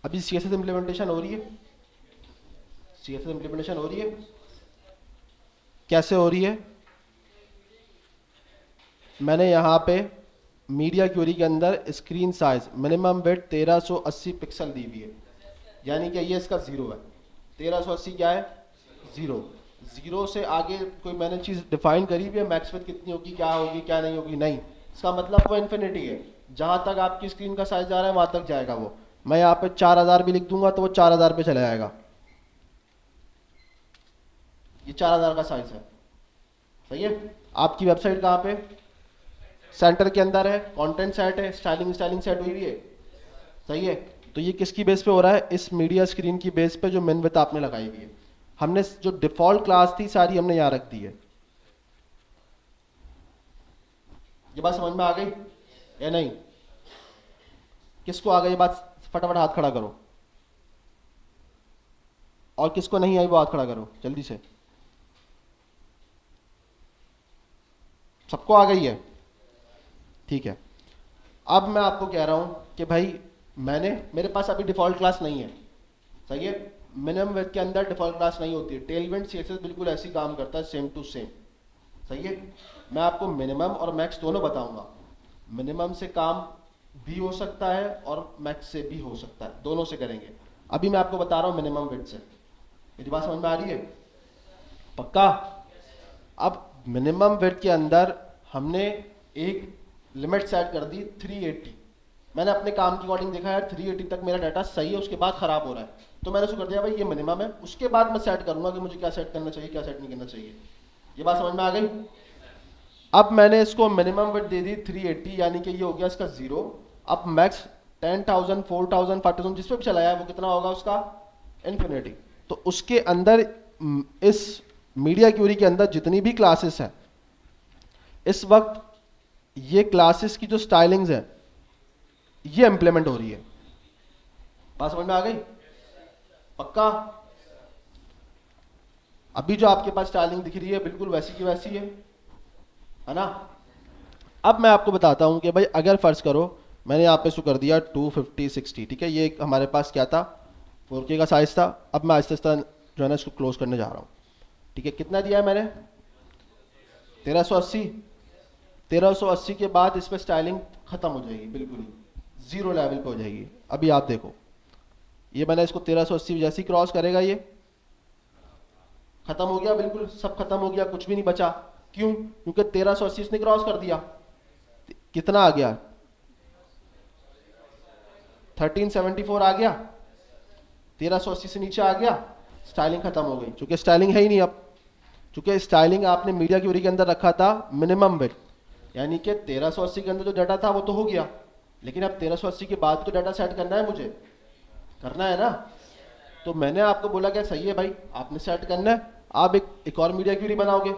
अभी सी एस एस इम्प्लीमेंटेशन हो रही है, सी एस एस इम्प्लीमेंटेशन हो रही है। कैसे हो रही है? मैंने यहाँ पे मीडिया क्यूरी के अंदर screen size minimum width 1380 pixel दी हुई है, यानी कि ये इसका ज़ीरो है। 1380 क्या है? ज़ीरो। ज़ीरो से आगे कोई मैंने चीज़ डिफाइन करी भी है मैक्स विड्थ कितनी होगी, क्या होगी क्या नहीं होगी? नहीं। इसका मतलब वो इन्फिनिटी है, जहां तक आपकी स्क्रीन का साइज जा रहा है वहां तक जाएगा वो। मैं यहाँ पे 4000 भी लिख दूंगा तो वो 4000 पे चला जाएगा। ये 4000 का साइज है। सही है। आपकी वेबसाइट कहाँ पे, सेंटर के अंदर है, कंटेंट सेट है, स्टाइलिंग स्टाइलिंग सेट हुई हुई है। सही है। तो ये किसकी बेस पे हो रहा है, इस मीडिया स्क्रीन की बेस पे जो min width आपने लगाई हुई है। हमने जो डिफॉल्ट क्लास थी सारी हमने यहाँ रख दी है। ये बात समझ में आ गई या नहीं? किसको आ गई ये बात, फटाफट हाथ खड़ा करो। और किसको नहीं आई वो हाथ खड़ा करो जल्दी से। सबको आ गई है? ठीक है। अब मैं आपको कह रहा हूं कि भाई मेरे पास अभी डिफॉल्ट क्लास नहीं है। सही है। मिनिमम विड्थ के अंदर डिफॉल्ट क्लास नहीं होती है। टेलविंड सीएसएस बिल्कुल ऐसी काम करता है, सेम टू सेम। सही है। मैं आपको मिनिमम और मैक्स दोनों बताऊंगा। मिनिमम से काम भी हो सकता है और मैक्स से भी हो सकता है, दोनों से करेंगे। अभी मैं आपको बता रहा हूं मिनिमम विड्थ से। मेरी बात समझ में आ रही है? पक्का? अब मिनिमम विड्थ के अंदर हमने एक लिमिट सेट कर दी 380। मैंने अपने काम की अकॉर्डिंग देखा यार 380 तक मेरा डाटा सही है, उसके बाद खराब हो रहा है, तो मैंने उसको कर दिया भाई ये मिनिमम है। उसके बाद मैं सेट करूंगा कि मुझे क्या सेट करना चाहिए क्या सेट नहीं करना चाहिए। ये बात समझ में आ गई? अब मैंने इसको मिनिमम विड्थ दे दी 380, यानी कि ये हो गया इसका 0। अब मैक्स 10,000 4,000 5,000 जिस पे भी चलाया है वो कितना होगा उसका, इन्फिनिटी। तो उसके अंदर इस मीडिया क्यूरी के अंदर जितनी भी क्लासेस हैं इस वक्त, ये क्लासेस की जो स्टाइलिंग्स है ये इंप्लीमेंट हो रही है। बात समझ में आ गई? पक्का? अभी जो आपके पास स्टाइलिंग दिख रही है बिल्कुल वैसी की वैसी है ना? अब मैं आपको बताता हूं कि भाई अगर फर्ज करो मैंने यहाँ पे शो कर दिया 250/60, ठीक है, ये हमारे पास क्या था 4K का साइज था। अब मैं आहिस्ता आहिस्ता जो है ना इसको क्लोज करने जा रहा हूँ। ठीक है, कितना दिया है मैंने, 1380। 1380 के बाद इस पर स्टाइलिंग खत्म हो जाएगी, बिल्कुल ही जीरो लेवल पे हो जाएगी। अभी आप देखो ये मैंने इसको 1380 जैसे ही क्रॉस करेगा ये खत्म हो गया, बिल्कुल सब खत्म हो गया, कुछ भी नहीं बचा। क्यों? क्योंकि 1380 इसने क्रॉस कर दिया। कितना आ गया, 1374 आ गया, 1380 से नीचे आ गया, स्टाइलिंग खत्म हो गई। चूंकि स्टाइलिंग है ही नहीं अब, चूंकि स्टाइलिंग आपने मीडिया क्यूरी के अंदर रखा था मिनिमम विड्थ, यानी कि 1380 के अंदर जो डाटा था वो तो हो गया, लेकिन अब 1380 के बाद तो डाटा सेट करना है, मुझे करना है ना। तो मैंने आपको बोला क्या सही है भाई, आपने सेट करना है, आप एक और मीडिया क्यूरी बनाओगे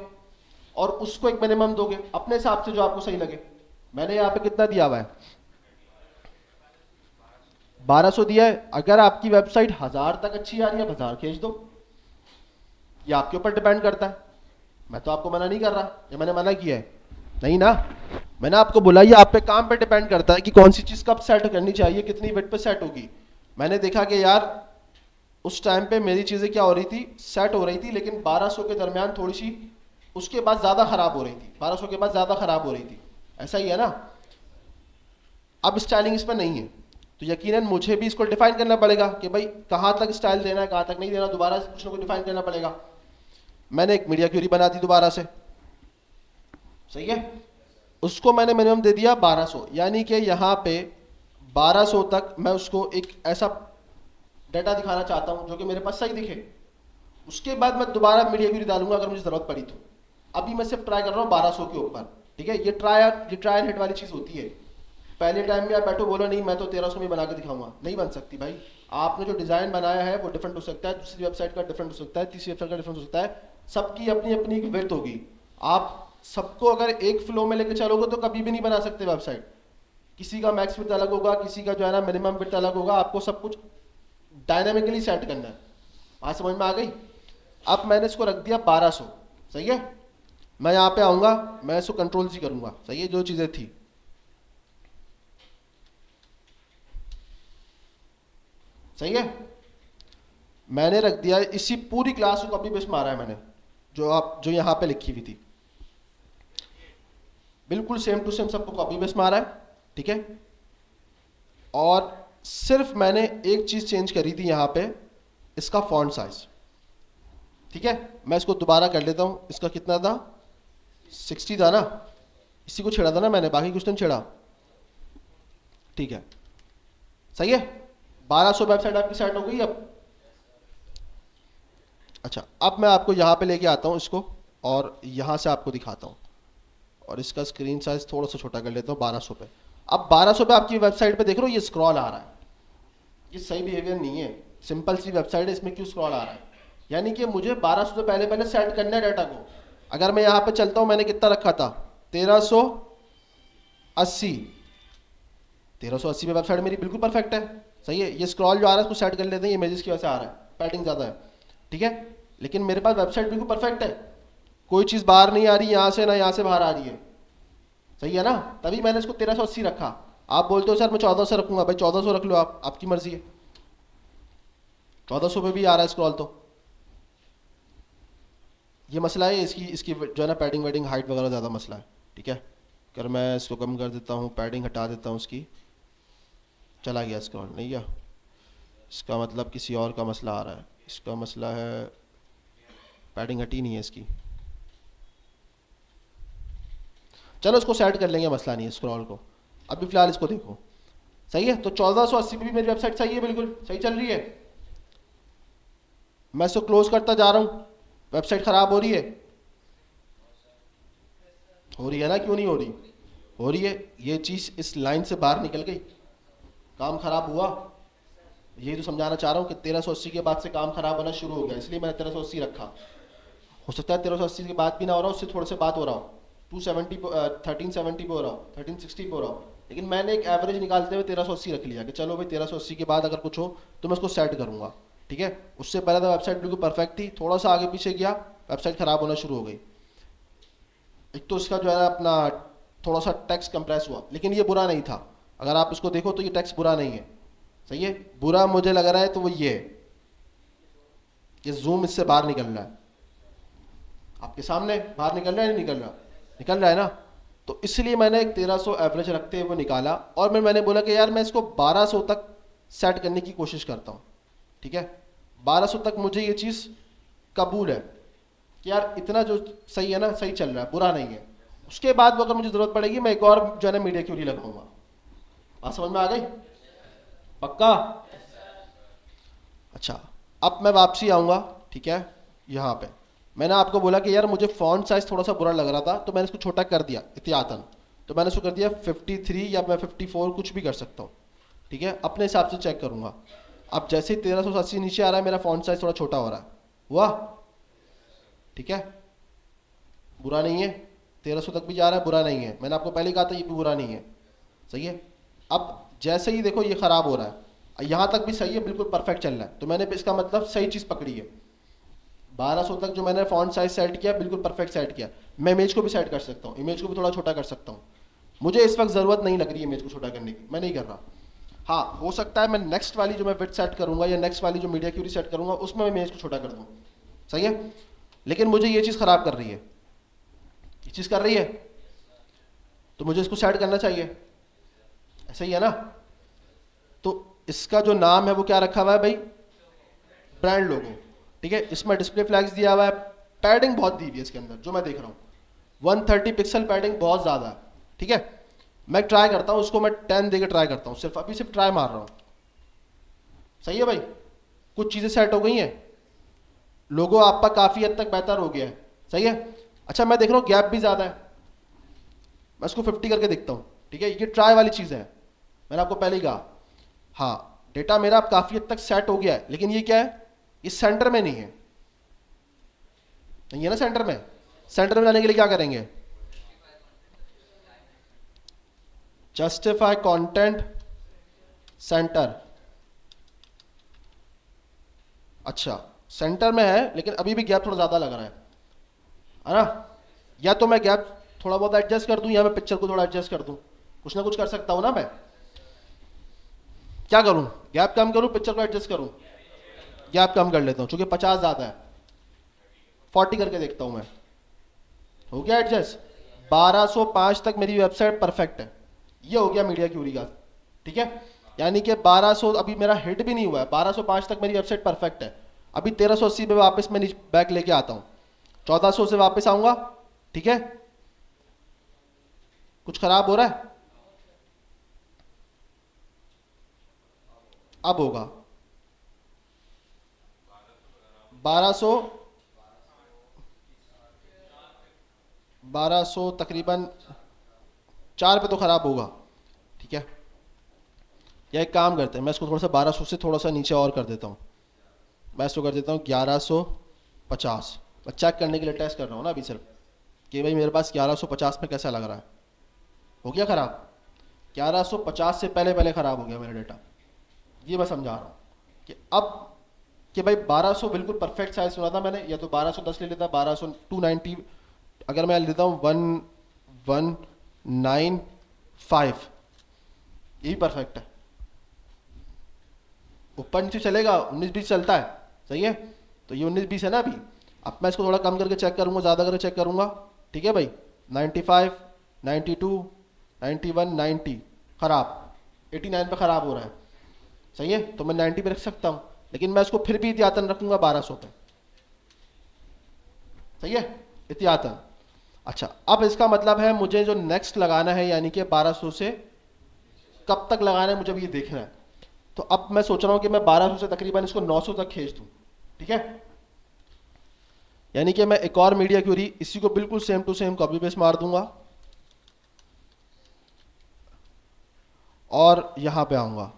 और उसको एक मिनिमम दोगे अपने हिसाब से जो आपको सही लगे। मैंने यहाँ पे कितना दिया हुआ है, 1200 दिया है। अगर आपकी वेबसाइट 1000 तक अच्छी आ रही है 1000 खींच दो, ये आपके ऊपर डिपेंड करता है। मैं तो आपको मना नहीं कर रहा, ये मैंने मना किया है नहीं ना। मैंने आपको बोला ये आप पे काम पे डिपेंड करता है कि कौन सी चीज कब सेट करनी चाहिए, कितनी विड्थ पे सेट होगी। मैंने देखा कि यार उस टाइम पे मेरी चीजें क्या हो रही थी, सेट हो रही थी, लेकिन 1200 के दरमियान थोड़ी सी उसके बाद ज्यादा खराब हो रही थी, 1200 के बाद ज्यादा खराब हो रही थी। ऐसा ही है ना। अब स्टाइलिंग इस पर नहीं है तो यकीनन मुझे भी इसको डिफाइन करना पड़ेगा कि भाई कहां तक स्टाइल देना है कहां तक नहीं देना, दोबारा से कुछ ना कुछ डिफाइन करना पड़ेगा। मैंने एक मीडिया क्यूरी बना दी दोबारा से, सही है, उसको मैंने मिनिमम दे दिया 1200, यानी कि यहाँ पे 1200 तक मैं उसको एक ऐसा डाटा दिखाना चाहता हूँ जो कि मेरे पास सही दिखे। उसके बाद मैं दोबारा मीडिया क्यूरी डालूंगा अगर मुझे जरूरत पड़ी तो। अभी मैं सिर्फ ट्राई कर रहा हूँ 1200 के ऊपर, ठीक है। ये ट्राई एंड हिट वाली चीज होती है। पहले टाइम में आप बैठो बोलो नहीं मैं तो 1300 में बना के दिखाऊंगा, नहीं बन सकती भाई। आपने जो डिजाइन बनाया है वो डिफरेंट हो सकता है, दूसरी वेबसाइट का डिफरेंट हो सकता है, तीसरी वेबसाइट का डिफरेंट हो सकता है, सबकी अपनी अपनी एक विड्थ होगी। आप सबको अगर एक फ्लो में लेके चलोगे तो कभी भी नहीं बना सकते वेबसाइट। किसी का मैक्स विड्थ अलग होगा, किसी का जो है ना मिनिमम विड्थ अलग होगा, आपको सब कुछ डायनामिकली सेट करना है। बात समझ में आ गई? अब मैंने इसको रख दिया 1200, सही है। मैं यहाँ पे आऊंगा, मैं इसको कंट्रोल जी करूंगा, सही है, जो चीजें थी सही है। मैंने रख दिया इसी पूरी क्लास को कॉपी पेस्ट मारा है मैंने, जो यहाँ पे लिखी हुई थी, बिल्कुल सेम टू सेम सबको कॉपी पेस्ट मारा है, ठीक है। और सिर्फ मैंने एक चीज चेंज करी थी यहाँ पे, इसका फॉन्ट साइज, ठीक है। मैं इसको दोबारा कर लेता हूं, इसका कितना था 60 था ना, इसी को छेड़ा था ना मैंने, बाकी कुछ नहीं छेड़ा। ठीक है, सही है। 1200 वेबसाइट आपकी सेट हो गई अब। अच्छा, अब मैं आपको यहाँ पे लेके आता हूँ इसको, और यहाँ से आपको दिखाता हूँ, और इसका स्क्रीन साइज थोड़ा सा छोटा कर लेता हूँ 1200 पे। अब 1200 पे आपकी वेबसाइट पे देख रहे हो ये स्क्रॉल आ रहा है, ये सही बिहेवियर नहीं है। सिंपल सी वेबसाइट है, इसमें क्यों स्क्रॉल आ रहा है? यानी कि मुझे 1200 से पहले पहले सेट करना है डाटा को। अगर मैं यहाँ पे चलता हूँ, मैंने कितना रखा था 1380, 1380 पे वेबसाइट मेरी बिल्कुल परफेक्ट है, सही है। ये स्क्रॉल जो आ रहा है इसको सेट कर लेते हैं, इमेजेस की वजह से आ रहा है, पैडिंग ज़्यादा है, ठीक है। लेकिन मेरे पास वेबसाइट बिल्कुल परफेक्ट है, कोई चीज़ बाहर नहीं आ रही यहाँ से, ना यहाँ से बाहर आ रही है, सही है ना। तभी मैंने इसको 1380 रखा। आप बोलते हो सर मैं 1400 रखूंगा, भाई 1400 रख लो, आप, आपकी मर्जी है। 1400 पे भी आ रहा है स्क्रॉल, तो ये मसला है इसकी इसकी जो है ना, पैडिंग वेडिंग हाइट वगैरह ज़्यादा मसला है, ठीक है। अगर मैं इसको कम कर देता हूँ, पैडिंग हटा देता हूँ इसकी, चला गया स्क्रॉल, नहीं गया। इसका मतलब किसी और का मसला आ रहा है, इसका मसला है पैडिंग हटी नहीं है इसकी। चलो इसको सेट कर लेंगे, मसला नहीं है स्क्रॉल को। अभी फिलहाल इसको देखो, सही है। तो 1480 पे भी मेरी वेबसाइट सही है, बिल्कुल सही चल रही है। मैं इसको क्लोज करता जा रहा हूँ, वेबसाइट खराब हो रही है, हो रही है ना, क्यों नहीं हो रही? हो रही है। ये चीज़ इस लाइन से बाहर निकल गई, काम खराब हुआ। यही तो समझाना चाह रहा हूँ कि 1380 के बाद से काम खराब होना शुरू हो गया, इसलिए मैंने 1380 रखा। हो सकता है 1380 के बाद भी ना हो रहा हो, उससे थोड़े से बात हो रहा हो, 270 1370 पे हो रहा हो, 1360 पे हो रहा हो, लेकिन मैंने एक एवरेज निकालते हुए 1380 रख लिया कि चलो भाई 1380 के बाद अगर कुछ हो तो मैं उसको सेट करूँगा, ठीक है। उससे पहले तो वेबसाइट बिल्कुल परफेक्ट थी, थोड़ा सा आगे पीछे गया वेबसाइट ख़राब होना शुरू हो गई। एक तो इसका जो है ना अपना थोड़ा सा टेक्स्ट कंप्रेस हुआ, लेकिन ये बुरा नहीं था। अगर आप इसको देखो तो ये टेक्स्ट बुरा नहीं है, सही है। बुरा मुझे लग रहा है तो वो ये है, ये जूम इससे बाहर निकल रहा है, आपके सामने बाहर निकल रहा है, नहीं निकल रहा? निकल रहा है ना। तो इसलिए मैंने एक 1300 एवरेज रखते हुए निकाला, और मैंने बोला कि यार मैं इसको 1200 तक सेट करने की कोशिश करता हूँ, ठीक है। 1200 तक मुझे ये चीज़ कबूल है कि यार इतना जो सही है ना, सही चल रहा है, बुरा नहीं है। उसके बाद अगर मुझे ज़रूरत पड़ेगी मैं एक और जो है ना मीडिया क्यूरी लगाऊंगा। बात समझ में आ गई? पक्का? अच्छा, अब मैं वापसी आऊँगा, ठीक है। यहाँ पे मैंने आपको बोला कि यार मुझे फॉन्ट साइज़ थोड़ा सा बुरा लग रहा था, तो मैंने इसको छोटा कर दिया एहतियातन। तो मैंने इसको कर दिया 53 या मैं 54 कुछ भी कर सकता हूँ, ठीक है। अपने हिसाब से चेक करूँगा। अब जैसे ही 1380 नीचे आ रहा है, मेरा फॉन्ट साइज़ थोड़ा छोटा हो रहा है, हुआ, ठीक है, बुरा नहीं है। 1300 तक भी जा रहा है, बुरा नहीं है। मैंने आपको पहले कहा था ये भी बुरा नहीं है, सही है। अब जैसे ही देखो ये ख़राब हो रहा है, यहाँ तक भी सही है, बिल्कुल परफेक्ट चल रहा है, तो मैंने इसका मतलब सही चीज़ पकड़ी है। 1200 तक जो मैंने फॉन्ट साइज सेट किया, बिल्कुल परफेक्ट सेट किया। मैं इमेज को भी सेट कर सकता हूँ, इमेज को भी थोड़ा छोटा कर सकता हूँ। मुझे इस वक्त ज़रूरत नहीं लग रही है इमेज को छोटा करने की, मैं नहीं कर रहा। हाँ, हो सकता है मैं नेक्स्ट वाली जो मैं विड्थ सेट करूँगा या नेक्स्ट वाली जो मीडिया क्यूरी सेट करूँगा उसमें मैं इमेज को छोटा कर दूँ, सही है। लेकिन मुझे ये चीज़ ख़राब कर रही है, ये चीज़ कर रही है, तो मुझे इसको सेट करना चाहिए, ऐसा ही है ना। तो इसका जो नाम है वो क्या रखा हुआ है भाई? ब्रांड लोगो, ठीक है। इसमें डिस्प्ले फ्लैग्स दिया हुआ है, पैडिंग बहुत दी हुई है इसके अंदर जो मैं देख रहा हूँ, 130 पिक्सल पैडिंग बहुत ज़्यादा है, ठीक है। मैं ट्राई करता हूँ उसको, मैं 10 देकर ट्राई करता हूँ, सिर्फ अभी सिर्फ ट्राई मार रहा हूँ, सही है भाई। कुछ चीज़ें सेट हो गई हैं, लोगो आपका काफ़ी हद तक बेहतर हो गया है, सही है। अच्छा, मैं देख रहा हूँ गैप भी ज़्यादा है, मैं इसको 50 करके देखता हूँ, ठीक है। ये ट्राई वाली चीज़ है, मैंने आपको पहले ही कहा। हाँ, डेटा मेरा अब काफ़ी हद तक सेट हो गया है, लेकिन ये क्या है, इस सेंटर में नहीं है, नहीं है ना सेंटर में। सेंटर में लाने के लिए क्या करेंगे? Justify content centre. अच्छा, सेंटर में है, लेकिन अभी भी गैप थोड़ा ज़्यादा लग रहा है ना। या तो मैं गैप थोड़ा बहुत एडजस्ट कर दूं, या मैं पिक्चर को थोड़ा एडजस्ट कर दूं, कुछ ना कुछ कर सकता हूं ना। मैं क्या करूं? गैप कम करूं, पिक्चर को एडजस्ट करूं? गैप कम कर लेता हूं, चूंकि 50 ज़्यादा है, 40 करके देखता हूं मैं। हो गया एडजस्ट? 1205 तक मेरी वेबसाइट परफेक्ट है। ये हो गया मीडिया क्यूरी का, ठीक है। यानी कि 1200 अभी मेरा हिट भी नहीं हुआ है, 1205 तक मेरी वेबसाइट परफेक्ट है। अभी 1380 पे वापस मैं बैक लेके आता हूँ, 1400 से वापस आऊँगा, ठीक है। कुछ खराब हो रहा है? अब होगा 1200, 1200 तकरीबन 4 पे तो खराब होगा। ठीक है, या एक काम करते हैं, मैं इसको थोड़ा सा 1200 से थोड़ा सा नीचे और कर देता हूँ। मैं इसको कर देता हूँ 1150। मैं चेक करने के लिए टेस्ट कर रहा हूँ ना अभी सिर्फ, कि भाई मेरे पास 1150 में कैसा लग रहा है। हो गया ख़राब? 1150 से पहले पहले ख़राब हो गया मेरा डेटा। ये मैं समझा रहा हूँ कि अब, कि भाई 1200 बिल्कुल परफेक्ट साइज सुना था मैंने, या तो 1210 ले लेता, 1200 290, अगर मैं लेता हूँ 1195, यही परफेक्ट है। ऊपर नीचे चलेगा, 19-20 चलता है, सही है। तो ये 19-20 है ना अभी। अब मैं इसको थोड़ा कम करके चेक करूंगा, ज़्यादा करके चेक करूंगा। ठीक है भाई, 95, 92, 91, 90 खराब, 89 पे खराब हो रहा है, सही है। तो मैं 90 पे रख सकता हूँ, लेकिन मैं इसको फिर भी एहतियातन रखूंगा 1200 पे, सही है, एहतियातन। अच्छा, अब इसका मतलब है मुझे जो नेक्स्ट लगाना है, यानी कि 1200 से कब तक लगाना है मुझे भी ये देखना है। तो अब मैं सोच रहा हूँ कि मैं 1200 से तकरीबन इसको 900 तक खींच दूँ। ठीक है, यानी कि मैं एक और मीडिया क्यूरी इसी को बिल्कुल same to same copy paste मार दूंगा और यहां पे आऊंगा।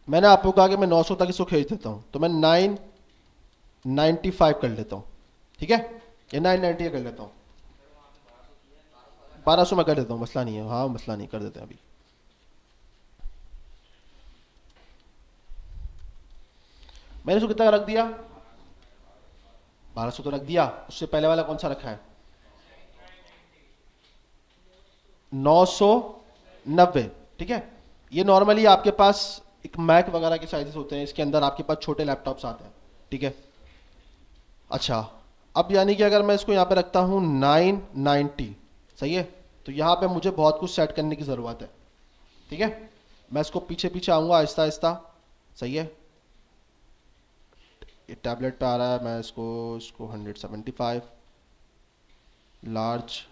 मैंने आपको कहा कि मैं 900 तक इसको खींच देता हूं, तो मैं 995 कर लेता हूं। ठीक है, ये 990 कर लेता हूं, 1200 में कर देता हूं, मसला नहीं है। हाँ मसला नहीं, कर देते हैं अभी। मैंने इसको कितना रख दिया? 1200 तो रख दिया। उससे पहले वाला कौन सा रखा है? 990। ठीक है, ये नॉर्मली आपके पास एक मैक वगैरह के साइजेस होते हैं, इसके अंदर आपके पास छोटे लैपटॉप्स आते हैं। ठीक है, अच्छा, अब यानी कि अगर मैं इसको यहाँ पे रखता हूँ 990, सही है, तो यहाँ पे मुझे बहुत कुछ सेट करने की ज़रूरत है। ठीक है, मैं इसको पीछे पीछे आऊँगा आहिस्ता आहिस्ता, सही है। ये टैबलेट पे आ रहा है, मैं इसको इसको 175 लार्ज,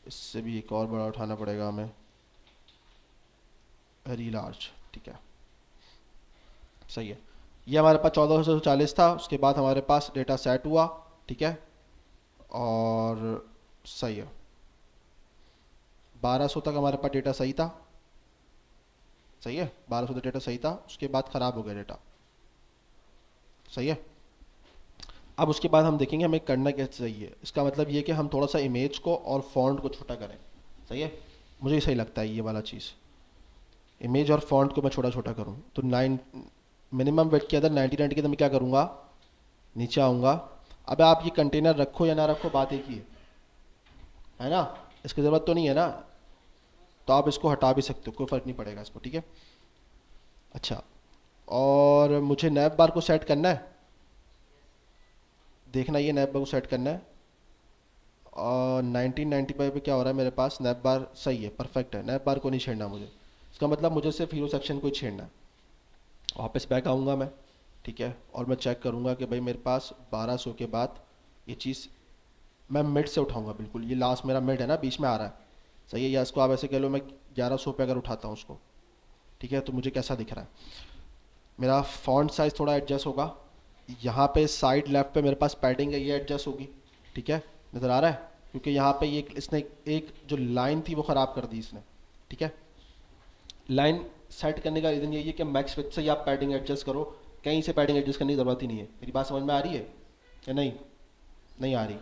इससे भी एक और बड़ा उठाना पड़ेगा हमें, वेरी लार्ज। ठीक है, सही है। ये हमारे पास 1440 था, उसके बाद हमारे पास डेटा सेट हुआ। ठीक है, और सही है, 1200 तक हमारे पास डेटा सही था, सही है, 1200 तक डेटा सही था, उसके बाद ख़राब हो गया डेटा, सही है। अब उसके बाद हम देखेंगे हमें करना क्या चाहिए। इसका मतलब ये कि हम थोड़ा सा इमेज को और फॉन्ट को छोटा करें, सही है। मुझे सही लगता है ये वाला चीज़, इमेज और फॉन्ट को मैं छोटा छोटा करूँ। तो 9 मिनिमम वेट के अंदर 90 के अंदर मैं क्या करूँगा, नीचे आऊँगा। अब आप ये कंटेनर रखो या ना रखो, बात एक ही है ना, इसकी ज़रूरत तो नहीं है ना, तो आप इसको हटा भी सकते हो, कोई फ़र्क नहीं पड़ेगा इसको। ठीक है, अच्छा, और मुझे नैप बार को सेट करना है, देखना ये नैप बार को सेट करना है। और 1995 पे क्या हो रहा है मेरे पास, नैप बार सही है, परफेक्ट है, नैप बार को नहीं छेड़ना मुझे। इसका मतलब मुझे सिर्फ हीरो सेक्शन को ही छेड़ना है। वापस बैक आऊँगा मैं, ठीक है, और मैं चेक करूँगा कि भाई मेरे पास 1200 के बाद ये चीज़ मैं मिड से उठाऊँगा, बिल्कुल ये लास्ट मेरा मिड है ना, बीच में आ रहा है, सही है। या इसको आप ऐसे कह लो, मैं 1100 पे अगर उठाता हूँ उसको, ठीक है, तो मुझे कैसा दिख रहा है? मेरा फॉन्ट साइज़ थोड़ा एडजस्ट होगा, यहाँ पे साइड लेफ्ट पे मेरे पास पैडिंग है, ये एडजस्ट होगी। ठीक है, नज़र आ रहा है, क्योंकि यहाँ पे ये इसने एक जो लाइन थी वो ख़राब कर दी इसने। ठीक है, लाइन सेट करने का रीज़न यही है कि मैक्स विथ से ही आप पैडिंग एडजस्ट करो, कहीं से पैडिंग एडजस्ट करने की ज़रूरत ही नहीं है। मेरी बात समझ में आ रही है या नहीं? नहीं आ रही।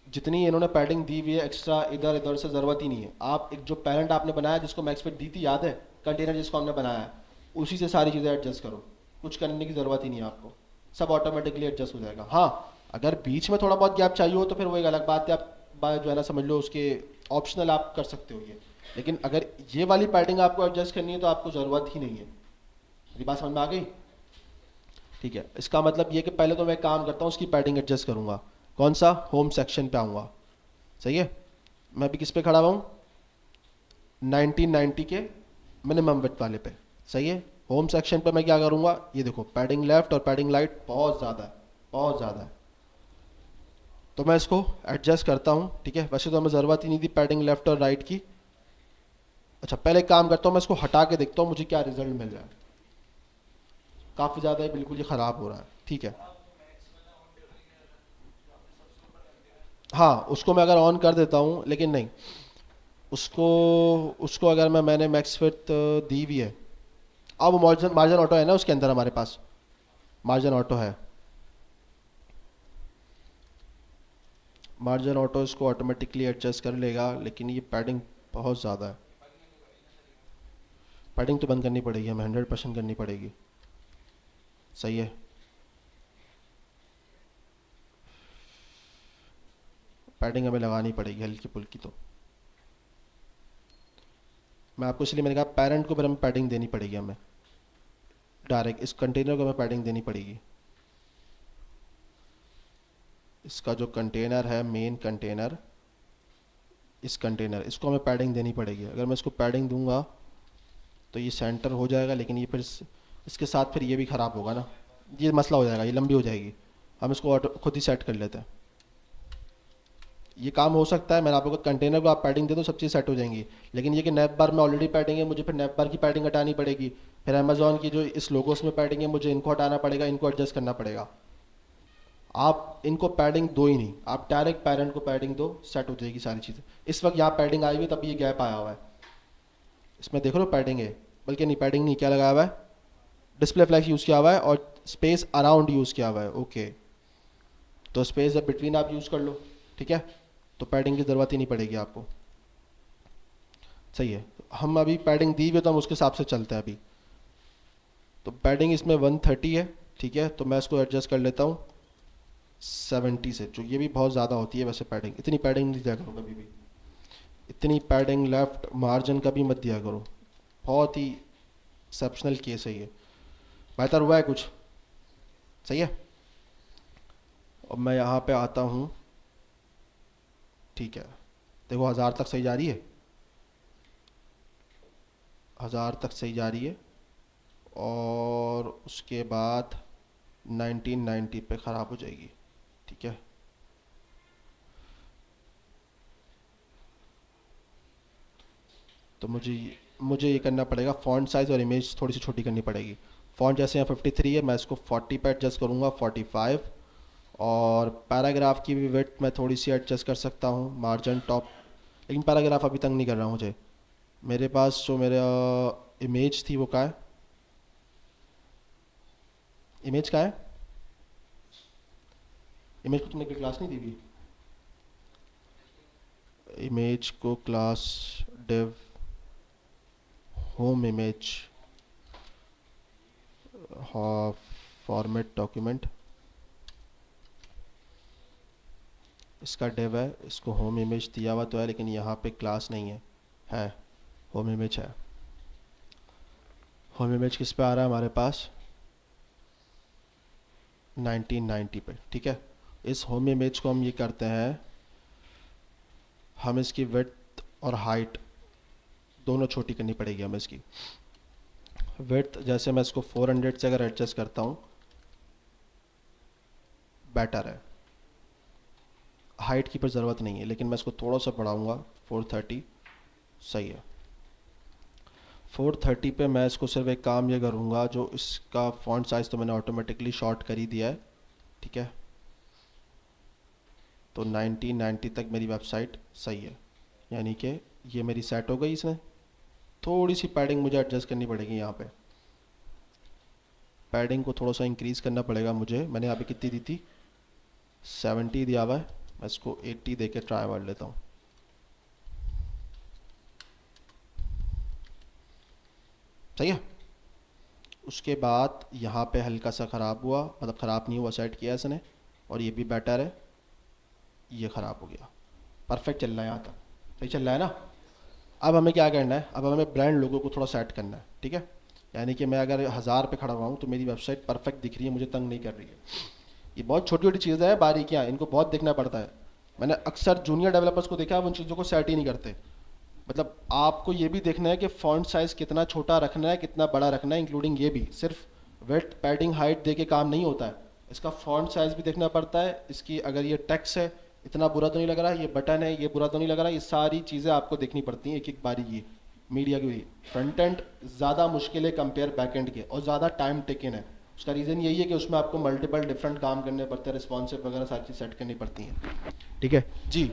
जितनी इन्होंने पैडिंग दी हुई है एक्स्ट्रा, इधर इधर से ज़रूरत ही नहीं है। आप एक जो पैरेंट आपने बनाया जिसको मैक्स फिट दी थी, याद है, कंटेनर जिसको हमने बनाया है, उसी से सारी चीज़ें एडजस्ट करो, कुछ करने की ज़रूरत ही नहीं है आपको, सब ऑटोमेटिकली एडजस्ट हो जाएगा। हाँ, अगर बीच में थोड़ा बहुत गैप चाहिए हो तो फिर वो एक अलग बात है, आप बात जो है ना समझ लो, उसके ऑप्शनल आप कर सकते हो ये। लेकिन अगर ये वाली पैडिंग आपको एडजस्ट करनी है तो आपको ज़रूरत ही नहीं है। मेरी बात समझ में आ गई? ठीक है, इसका मतलब ये कि पहले तो मैं काम करता हूँ उसकी पैडिंग एडजस्ट करूँगा। कौन सा? होम सेक्शन पे आऊँगा, सही है। मैं भी किस पे खड़ा हुआ हूँ? 1990 के मिनिमम विड्थ वाले पे, सही है। होम सेक्शन पे मैं क्या करूँगा, ये देखो पैडिंग लेफ्ट और पैडिंग राइट बहुत ज़्यादा है, बहुत ज़्यादा है। तो मैं इसको एडजस्ट करता हूँ, ठीक है। वैसे तो हमें ज़रूरत ही नहीं थी पैडिंग लेफ्ट और राइट की। अच्छा, पहले एक काम करता हूँ, मैं इसको हटा के देखता हूँ मुझे क्या रिजल्ट मिल रहा है। काफ़ी ज़्यादा है, बिल्कुल ये ख़राब हो रहा है, ठीक है। हाँ, उसको मैं अगर ऑन कर देता हूँ, लेकिन नहीं, उसको उसको अगर मैंने मैक्स विड्थ दी भी है। अब वो मार्जिन मार्जिन ऑटो है ना उसके अंदर, हमारे पास मार्जिन ऑटो है। मार्जिन ऑटो इसको ऑटोमेटिकली एडजस्ट कर लेगा, लेकिन ये पैडिंग बहुत ज़्यादा है। पैडिंग तो बंद करनी पड़ेगी, हमें 100% करनी पड़ेगी। सही है, पैडिंग हमें लगानी पड़ेगी हल्की फुल्की। तो मैं आपको इसलिए मैंने कहा पेरेंट को फिर हमें पैडिंग देनी पड़ेगी, हमें डायरेक्ट इस कंटेनर को हमें पैडिंग देनी पड़ेगी। इसका जो कंटेनर है, मेन कंटेनर, इस कंटेनर, इसको हमें पैडिंग देनी पड़ेगी। अगर मैं इसको पैडिंग दूंगा तो ये सेंटर हो जाएगा, लेकिन ये फिर इसके साथ फिर ये भी ख़राब होगा ना, ये मसला हो जाएगा, ये लंबी हो जाएगी। हम इसको खुद ही सेट कर लेते हैं। ये काम हो सकता है, मैंने आपको कंटेनर को आप पैडिंग दे दो, सब चीज़ सेट हो जाएंगी। लेकिन ये कि नैप बार में ऑलरेडी पैडिंग है, मुझे फिर नैप बार की पैडिंग हटानी पड़ेगी। फिर अमेजोन की जो इस लोगोस में पैडिंग है, मुझे इनको हटाना पड़ेगा, इनको एडजस्ट करना पड़ेगा। आप इनको पैडिंग दो ही नहीं, आप डायरेक्ट पेरेंट को पैडिंग दो, सेट हो जाएगी सारी चीज़ें। इस वक्त यहाँ पैडिंग आई हुई है, तब ये गैप आया हुआ है। इसमें देख लो पैडिंग है, बल्कि नहीं पैडिंग नहीं, क्या लगाया हुआ है, डिस्प्ले फ्लैक्स यूज़ किया हुआ है और स्पेस अराउंड यूज़ किया हुआ है। ओके, तो स्पेस बिटवीन आप यूज़ कर लो, ठीक है। तो पैडिंग की ज़रूरत ही नहीं पड़ेगी आपको। सही है, हम अभी पैडिंग दी हुई है तो हम उसके हिसाब से चलते हैं अभी। तो पैडिंग इसमें 130 है, ठीक है। तो मैं इसको एडजस्ट कर लेता हूँ 70 से, जो ये भी बहुत ज़्यादा होती है वैसे पैडिंग। इतनी पैडिंग नहीं दिया करो कभी भी, इतनी पैडिंग लेफ्ट मार्जिन का भी मत दिया करो, बहुत ही एक्सेप्शनल केस है ये। बेहतर हुआ है कुछ, सही है। और मैं यहाँ पे आता हूँ, ठीक है। देखो 1000 तक सही जा रही है, 1000 तक सही जा रही है, और उसके बाद 1990 पे ख़राब हो जाएगी, ठीक है। तो मुझे ये करना पड़ेगा, फ़ॉन्ट साइज़ और इमेज थोड़ी सी छोटी करनी पड़ेगी। फ़ॉन्ट जैसे यहाँ 53 है, मैं इसको 40 पे एडजस्ट करूँगा, 45। और पैराग्राफ की भी विड्थ मैं थोड़ी सी एडजस्ट कर सकता हूँ, मार्जिन टॉप। लेकिन पैराग्राफ अभी तंग नहीं कर रहा मुझे। मेरे पास जो मेरा इमेज थी वो कहाँ है, इमेज कहाँ है, इमेज को तुमने कोई क्लास नहीं दी थी। इमेज को क्लास डिव होम इमेज, हाँ, फॉर्मेट डॉक्यूमेंट, इसका डिव है, इसको होम इमेज दिया हुआ तो है, लेकिन यहाँ पे क्लास नहीं है होम इमेज है। होम इमेज किस पे आ रहा है हमारे पास, 1990 पे, ठीक है। इस होम इमेज को हम ये करते हैं, हम इसकी विड्थ और हाइट दोनों छोटी करनी पड़ेगी हमें इसकी। विड्थ जैसे मैं इसको 400 से अगर एडजस्ट करता हूँ, बेटर है। हाइट की पर ज़रूरत नहीं है, लेकिन मैं इसको थोड़ा सा बढ़ाऊँगा, 430, सही है। 430 पे मैं इसको सिर्फ एक काम ये करूँगा, जो इसका फॉन्ट साइज़ तो मैंने ऑटोमेटिकली शॉर्ट कर ही दिया है, ठीक है। तो 1990 तक मेरी वेबसाइट सही है, यानी कि ये मेरी सेट हो गई। इसमें थोड़ी सी पैडिंग मुझे एडजस्ट करनी पड़ेगी, यहाँ पे पैडिंग को थोड़ा सा इंक्रीज़ करना पड़ेगा मुझे। मैंने यहाँ पे कितनी दी थी, 70 दिया हुआ है, मैं इसको 80 दे के ट्राई मार लेता हूँ। सही है। उसके बाद यहाँ पे हल्का सा ख़राब हुआ, मतलब ख़राब नहीं हुआ, सेट किया इसने, और ये भी बेटर है। ये ख़राब हो गया, परफेक्ट चल रहा है यहाँ तक, सही चल रहा है ना। अब हमें क्या करना है, अब हमें ब्रांड लोगों को थोड़ा सेट करना है, ठीक है। यानी कि मैं अगर 1000 पे खड़ा हुआ हूँ तो मेरी वेबसाइट परफेक्ट दिख रही है, मुझे तंग नहीं कर रही है। ये बहुत छोटी छोटी चीज़ें हैं, बारीकियाँ, इनको बहुत देखना पड़ता है। मैंने अक्सर जूनियर डेवलपर्स को देखा है, वो उन चीज़ों को सेट ही नहीं करते। मतलब आपको ये भी देखना है कि फ़ॉन्ट साइज़ कितना छोटा रखना है, कितना बड़ा रखना है, इंक्लूडिंग ये भी। सिर्फ विड्थ पैडिंग हाइट दे के काम नहीं होता है, इसका फ़ॉन्ट साइज़ भी देखना पड़ता है। इसकी अगर ये टेक्स्ट है, इतना बुरा तो नहीं लग रहा, ये बटन है ये बुरा तो नहीं लग रहा, ये सारी चीज़ें आपको देखनी पड़ती हैं एक एक बारी। ये मीडिया की फ्रंट एंड ज़्यादा मुश्किल है कंपेयर बैक एंड के, और ज़्यादा टाइम टेकन है। उसका रीज़न यही है कि उसमें आपको मल्टीपल डिफरेंट काम करने पड़ते हैं, रिस्पॉन्सिव वगैरह सारी चीज़ सेट करनी पड़ती हैं। ठीक है जी।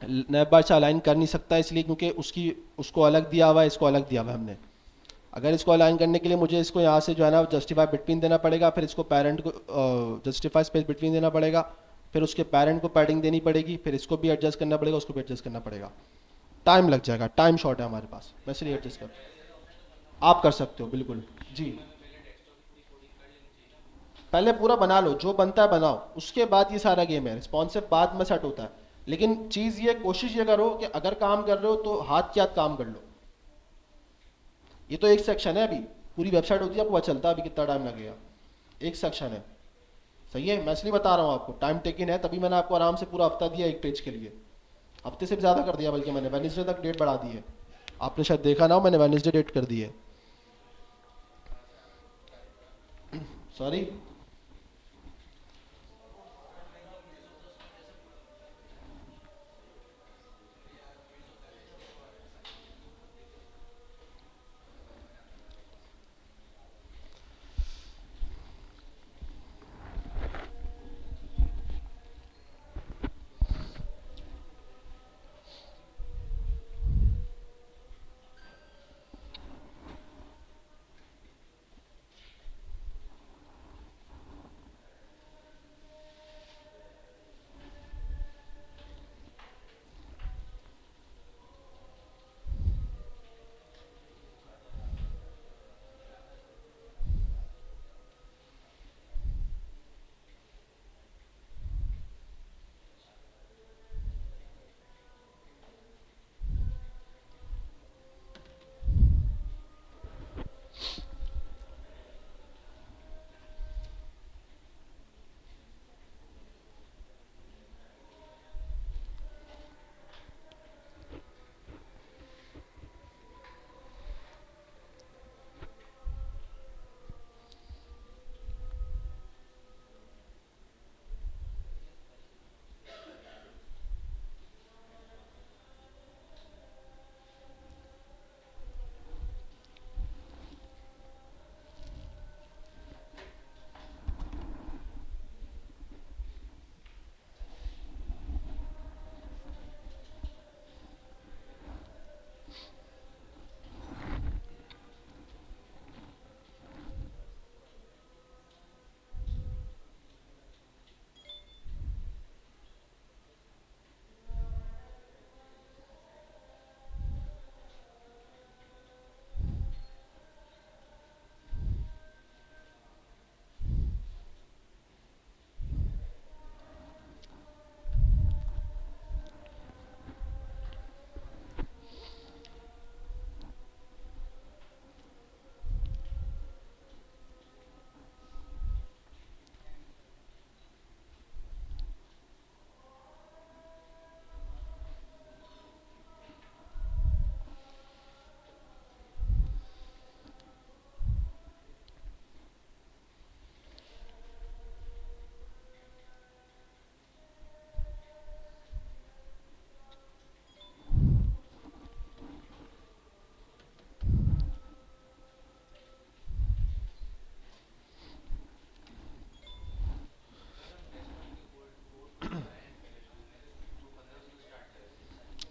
नैब बार से अलाइन कर नहीं सकता इसलिए क्योंकि उसकी उसको अलग दिया हुआ है, इसको अलग दिया हुआ है हमने। अगर इसको अलाइन करने के लिए मुझे इसको यहाँ से जो है ना जस्टिफाई बिटवीन देना पड़ेगा, फिर इसको पेरेंट को जस्टिफाई स्पेस बिटवीन देना पड़ेगा, फिर उसके पेरेंट को पैडिंग देनी पड़ेगी, फिर इसको भी एडजस्ट करना पड़ेगा, उसको भी एडजस्ट करना पड़ेगा। टाइम लग जाएगा, टाइम शॉर्ट है हमारे पास, मैं इसलिए एडजस्ट कर। आप कर सकते हो बिल्कुल जी। पहले पूरा बना लो, जो बनता है बनाओ, उसके बाद ये सारा गेम है, रिस्पॉन्सिव बाद में सेट होता है। लेकिन चीज़ ये, कोशिश ये करो कि अगर काम कर रहे हो तो हाथ के हाथ काम कर लो। ये तो एक सेक्शन है, अभी पूरी वेबसाइट होती है आपको पता चलता है अभी कितना टाइम लगेगा। एक सेक्शन है, सही है। मैं इसलिए बता रहा हूँ आपको टाइम टेकिंग है, तभी मैंने आपको आराम से पूरा हफ्ता दिया एक पेज के लिए। हफ्ते से भी ज़्यादा कर दिया, बल्कि मैंने वेडनेसडे तक डेट बढ़ा दी है। आपने शायद देखा ना हो, मैंने वेडनेसडे डेट कर दी है। सॉरी।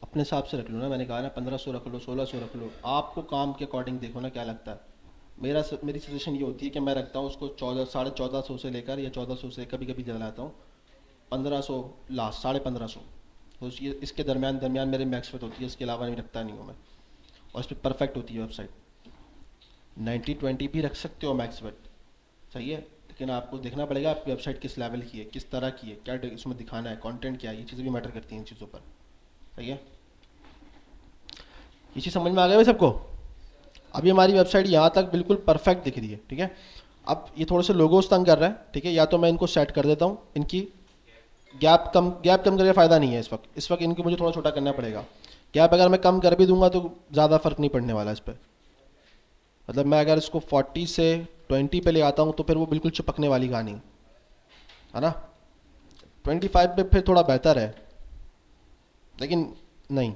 अपने हिसाब से रख लो ना, मैंने कहा ना 1500 रख लो, 1600 रख लो, आपको काम के अकॉर्डिंग देखो ना क्या लगता है। मेरी सजेशन ये होती है कि मैं रखता हूँ उसको 1400 से लेकर, या 1400 से कभी कभी ज़्यादा लाता हूँ, 1500 लास्ट, 1550। तो ये इसके दरमियान दरमियान मेरे मैक्स फिट होती है, इसके अलावा नहीं रखता नहीं हूँ मैं। और इस पर परफेक्ट होती है वेबसाइट। 90-20 भी रख सकते हो मैक्स फिट, सही है। लेकिन आपको देखना पड़ेगा आपकी वेबसाइट किस लेवल की है, किस तरह की है, क्या इसमें दिखाना है, कंटेंट क्या है, ये चीज़ें भी मैटर करती हैं इन चीज़ों पर, सही है। ये चीज़ समझ में आ गया भाई सबको? अभी हमारी वेबसाइट यहाँ तक बिल्कुल परफेक्ट दिख रही है, ठीक है। अब ये थोड़े से लोगोस तंग कर रहे हैं, ठीक है, या तो मैं इनको सेट कर देता हूँ, इनकी गैप कम करके फ़ायदा नहीं है इस वक्त इनको मुझे थोड़ा छोटा करना पड़ेगा। गैप अगर मैं कम कर भी दूंगा तो ज़्यादा फ़र्क नहीं पड़ने वाला इस पर। मतलब मैं अगर इसको 40 से 20 पे ले आता हूँ तो फिर वो बिल्कुल चिपकने वाली कहानी है ना। 25 पे फिर थोड़ा बेहतर है, लेकिन नहीं,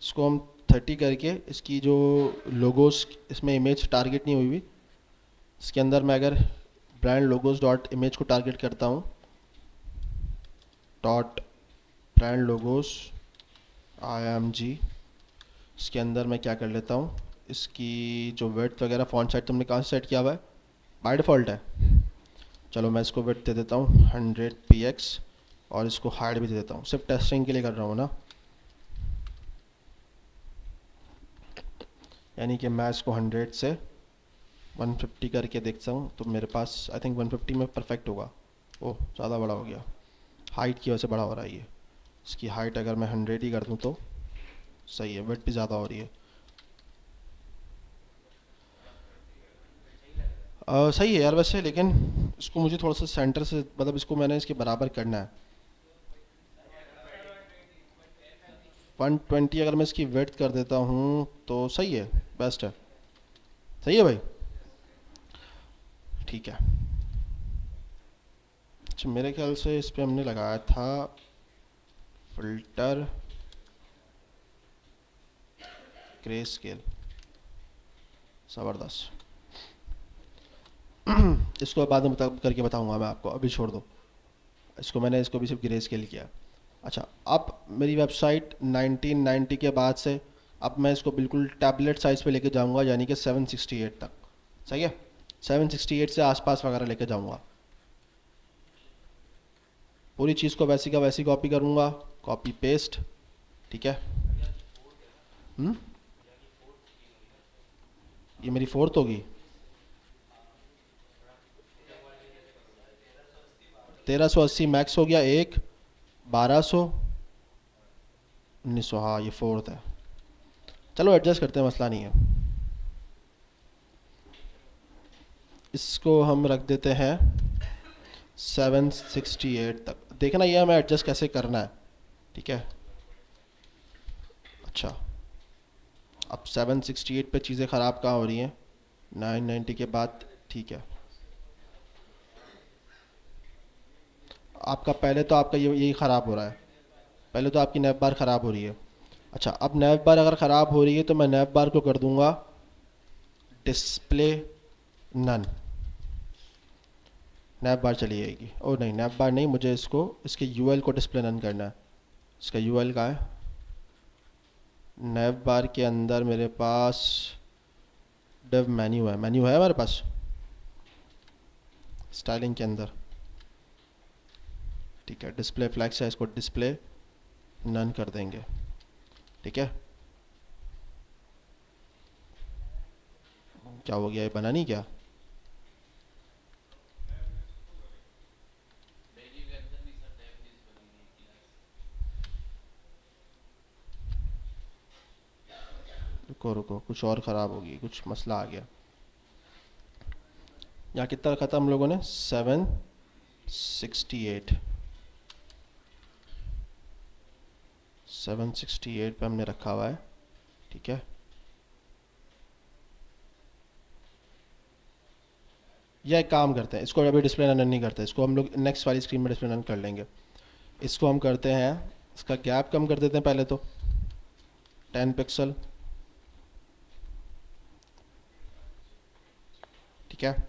इसको हम 30 करके इसकी जो लोगोस, इसमें इमेज टारगेट नहीं हुई हुई, इसके अंदर मैं अगर ब्रांड लोगोस डॉट इमेज को टारगेट करता हूँ, डॉट ब्रांड लोगोस IMG, इसके अंदर मैं क्या कर लेता हूँ, इसकी जो विड्थ वगैरह फॉन्ट साइज तुमने कहाँ से सेट किया हुआ है, बाय डिफ़ॉल्ट है। चलो मैं इसको विड्थ दे देता हूँ 100 px और इसको हाइड भी दे देता हूँ, सिर्फ टेस्टिंग के लिए कर रहा हूँ ना, यानी कि मैं इसको 100 से 150 करके देखता हूँ तो मेरे पास आई थिंक 150 में परफेक्ट होगा। ओह ज़्यादा बड़ा हो गया, हाइट की वजह से बड़ा हो रहा है ये। इसकी हाइट अगर मैं 100 ही कर दूँ तो सही है, विड्थ भी ज़्यादा हो रही है। सही है यार वैसे, लेकिन इसको मुझे थोड़ा सा सेंटर से, मतलब इसको मैंने इसके बराबर करना है। 120 अगर मैं इसकी विड्थ कर देता हूँ तो सही है, बेस्ट है। सही है भाई, ठीक है। अच्छा मेरे ख्याल से इस पे हमने लगाया था फिल्टर ग्रे स्केल, ज़बरदस्त। इसको बाद में करके बताऊंगा मैं आपको, अभी छोड़ दो इसको, मैंने इसको भी सिर्फ ग्रे स्केल किया। अच्छा, अब मेरी वेबसाइट 1990 के बाद से अब मैं इसको बिल्कुल टैबलेट साइज़ पे लेके जाऊंगा, यानी कि 768 तक। सही है, 768 से आसपास वगैरह लेके जाऊंगा। पूरी चीज़ को वैसी का वैसी कॉपी करूंगा, कॉपी पेस्ट, ठीक है। हम्म, ये मेरी फोर्थ होगी। 1380 मैक्स हो गया, एक 1200, 1900, हाँ ये फोर्थ है। चलो एडजस्ट करते हैं, मसला नहीं है। इसको हम रख देते हैं 768 तक। देखना ये हमें एडजस्ट कैसे करना है, ठीक है। अच्छा, अब 768 पे चीज़ें ख़राब कहाँ हो रही हैं, 990 के बाद, ठीक है। आपका पहले तो आपका ये यही ख़राब हो रहा है, पहले तो आपकी नैप बार ख़राब हो रही है। अच्छा, अब नैप बार अगर ख़राब हो रही है तो मैं नैप बार को कर दूंगा डिस्प्ले नन, नैप बार चली जाएगी। ओ नहीं, नैप बार नहीं, मुझे इसको इसके यूएल को डिस्प्ले नन करना है। इसका यूएल कहाँ है, नैप बार के अंदर मेरे पास डिव मेन्यू है, मेन्यू है हमारे पास स्टाइलिंग के अंदर, ठीक है। डिस्प्ले फ्लैग्स है, इसको डिस्प्ले नन कर देंगे, ठीक है। क्या हो गया, ये बना नहीं क्या, रुको रुको, कुछ और ख़राब होगी, कुछ मसला आ गया। यहाँ कितना रखा था हम लोगों ने, 768, 768 पे हमने रखा हुआ है, ठीक है। यह एक काम करते हैं, इसको अभी डिस्प्ले रन नहीं करते, इसको हम लोग नेक्स्ट वाली स्क्रीन में डिस्प्ले रन कर लेंगे। इसको हम करते हैं, इसका गैप कम कर देते हैं पहले तो 10 पिक्सल, ठीक है।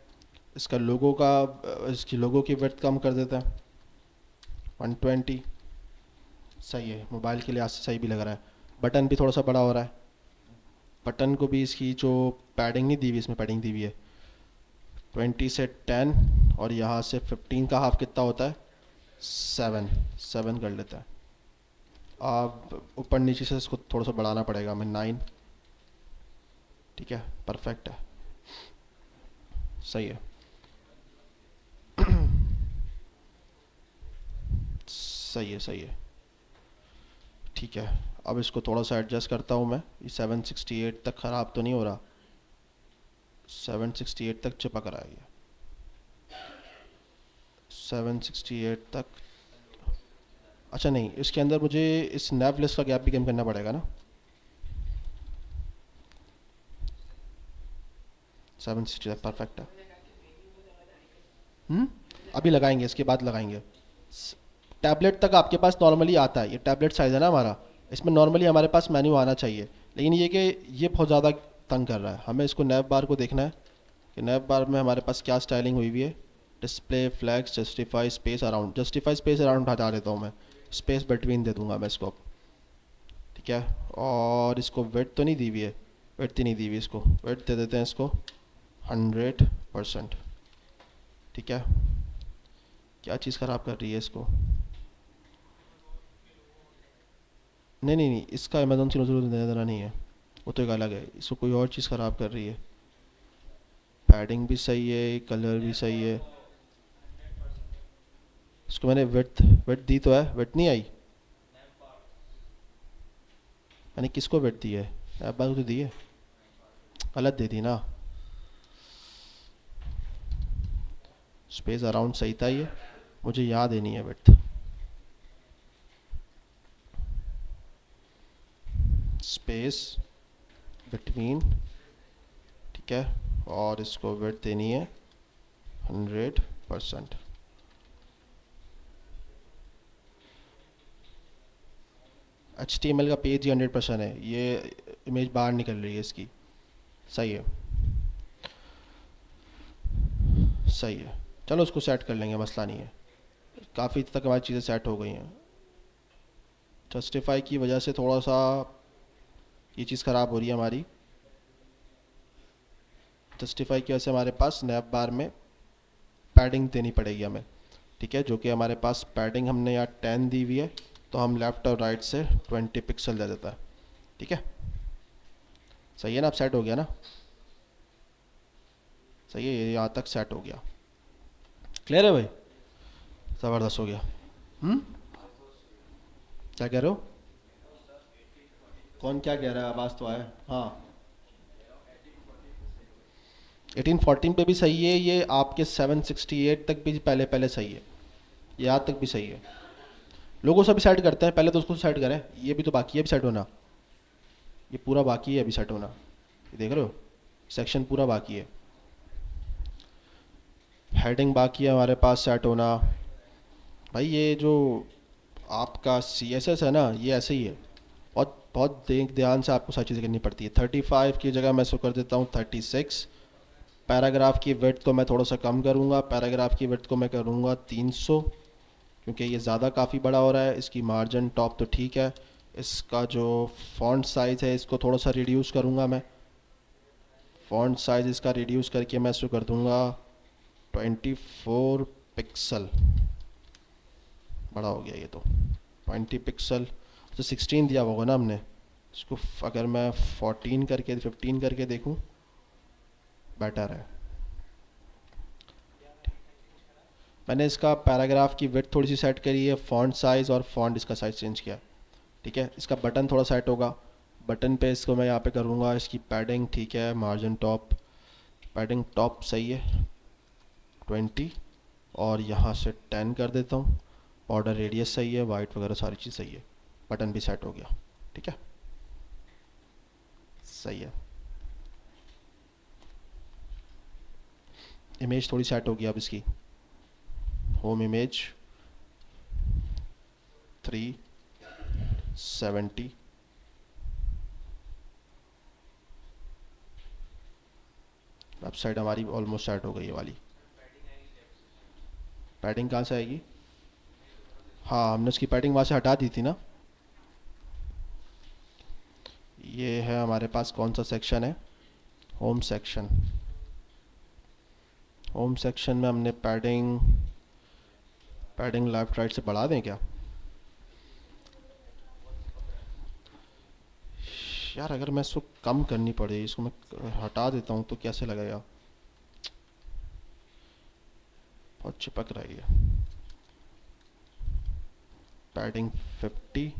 इसका लोगो का, इसकी लोगो की विड्थ कम कर देते हैं 120, सही है, मोबाइल के लिहाज से सही भी लग रहा है। बटन भी थोड़ा सा बड़ा हो रहा है, बटन को भी इसकी जो पैडिंग नहीं दी हुई, इसमें पैडिंग दी हुई है 20 से 10, और यहाँ से 15 का हाफ कितना होता है, 7, 7 कर लेता है। अब ऊपर नीचे से इसको थोड़ा सा बढ़ाना पड़ेगा हमें, 9, ठीक है, परफेक्ट है, सही है। सही है, सही है, ठीक है। अब इसको थोड़ा सा एडजस्ट करता हूँ मैं, ये 768 तक ख़राब तो नहीं हो रहा, 768 तक चिपक रहा है ये, 768 तक। अच्छा नहीं, इसके अंदर मुझे इस नैव लिस्ट का गैप भी कम करना पड़ेगा ना, 760 तक परफेक्ट है। अभी लगाएंगे, इसके बाद लगाएंगे। टैबलेट तक आपके पास नॉर्मली आता है, ये टैबलेट साइज़ है ना हमारा, इसमें नॉर्मली हमारे पास मेन्यू आना चाहिए। लेकिन ये कि ये बहुत ज़्यादा तंग कर रहा है, हमें इसको नैव बार को देखना है कि नैव बार में हमारे पास क्या स्टाइलिंग हुई हुई है। Display, flags, justify space around, justify space around हटा देता हूँ मैं, स्पेस बिटवीन दे दूंगा मैं इसको, ठीक है। और इसको वेट तो नहीं दी हुई है, वेट ही नहीं दी हुई, इसको वेट दे देते हैं इसको 100%, ठीक है। क्या चीज़ ख़राब कर रही है इसको? नहीं नहीं नहीं, इसका अमेजोन से नजर देना देना नहीं है, वो तो एक अलग है, इसको कोई और चीज़ ख़राब कर रही है। पैडिंग भी सही है, कलर भी सही है। इसको मैंने वेट वेट दी तो है, वेट नहीं आई। मैंने किसको वेट दी है? ऐप बार को तो दी है, गलत दे दी ना। स्पेस अराउंड सही था ये, मुझे याद ही नहीं है वेट। स्पेस बिटवीन, ठीक है। और इसको वेट देनी है 100%। HTML का पेज ही 100% है, ये इमेज बाहर निकल रही है इसकी। सही है, सही है। चलो उसको सेट कर लेंगे, मसला नहीं है। काफ़ी तक हमारी चीज़ें सेट हो गई हैं। जस्टिफाई की वजह से थोड़ा सा ये चीज़ ख़राब हो रही है हमारी। जस्टिफाई की वजह से हमारे पास नैप बार में पैडिंग देनी पड़ेगी हमें, ठीक है। जो कि हमारे पास पैडिंग हमने यहाँ 10 दी हुई है, तो हम लेफ़्ट और राइट से 20 पिक्सल दे देता है, ठीक है। सही है ना, अब सेट हो गया ना? सही है, ये यहाँ तक सेट हो गया। क्लियर है भाई? ज़बरदस्त हो गया। क्या कह रहे हो? कौन क्या कह रहा है? आवाज़ तो आया। हाँ, 1814 पे भी सही है ये, आपके 768 तक भी पहले पहले सही है, यहाँ तक भी सही है। लोगों से भी सेट करते हैं, पहले तो उसको सेट करें, ये भी तो बाकी है अभी सेट होना, ये पूरा बाकी है अभी सेट होना, ये देख रहे हो, सेक्शन पूरा बाकी है। हेडिंग बाकी है हमारे पास सेट होना। भाई ये जो आपका CSS है ना, ये ऐसे ही है, बहुत बहुत ध्यान से आपको सारी चीज़ें करनी पड़ती है। 35 की जगह मैं इसको कर देता हूँ 36। पैराग्राफ की विड्थ को मैं थोड़ा सा कम करूँगा, पैराग्राफ की विड्थ को मैं करूँगा 300, क्योंकि ये ज़्यादा काफ़ी बड़ा हो रहा है। इसकी मार्जिन टॉप तो ठीक है, इसका जो फॉन्ट साइज़ है इसको थोड़ा सा रिड्यूस करूँगा मैं। फॉन्ट साइज़ इसका रिड्यूस करके मैं इसको कर दूँगा 24 पिक्सल। बड़ा हो गया ये तो, 20 पिक्सल। तो 16 दिया होगा ना हमने, इसको अगर मैं 14 करके 15 करके देखूँ, बेटर है। मैंने इसका पैराग्राफ की विड्थ थोड़ी सी सेट करी है, फॉन्ट साइज़ और फॉन्ट इसका साइज़ चेंज किया, ठीक है। इसका बटन थोड़ा सेट होगा, बटन पे इसको मैं यहाँ पे करूँगा। इसकी पैडिंग ठीक है, मार्जिन टॉप, पैडिंग टॉप सही है 20, और यहाँ से 10 कर देता हूँ। बॉर्डर रेडियस सही है, वाइट वगैरह सारी चीज़ सही है, बटन भी सेट हो गया, ठीक है। सही है, इमेज थोड़ी सेट होगी अब इसकी। होम इमेज 370, वेबसाइट हमारी ऑलमोस्ट सेट हो गई है वाली। पैडिंग कहाँ से आएगी? हाँ, हमने उसकी पैडिंग वहाँ से हटा दी थी ना। ये है हमारे पास कौन सा सेक्शन है? Home section. होम सेक्शन में हमने पैडिंग पैडिंग लेफ्ट राइट से बढ़ा दें क्या? यार अगर मैं इसको कम करनी पड़े, इसको मैं हटा देता हूँ तो कैसे लगेगा? बहुत चिपक रही है। पैडिंग 50,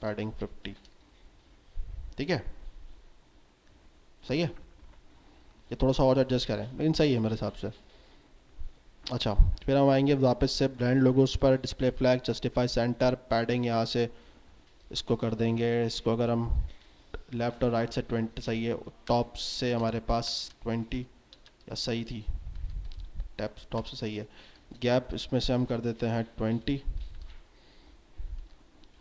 पैडिंग 50, ठीक है। सही है, ये थोड़ा सा और एडजस्ट करें, लेकिन सही है मेरे हिसाब से। अच्छा, फिर हम आएंगे वापस से ब्रांड लोगोस पर, display flag, justify centre, padding यहाँ से इसको कर देंगे। इसको अगर हम लेफ़्ट और राइट से 20 सही है, टॉप से हमारे पास 20 या सही थी, टैप टॉप से सही है। गैप इसमें से हम कर देते हैं 20,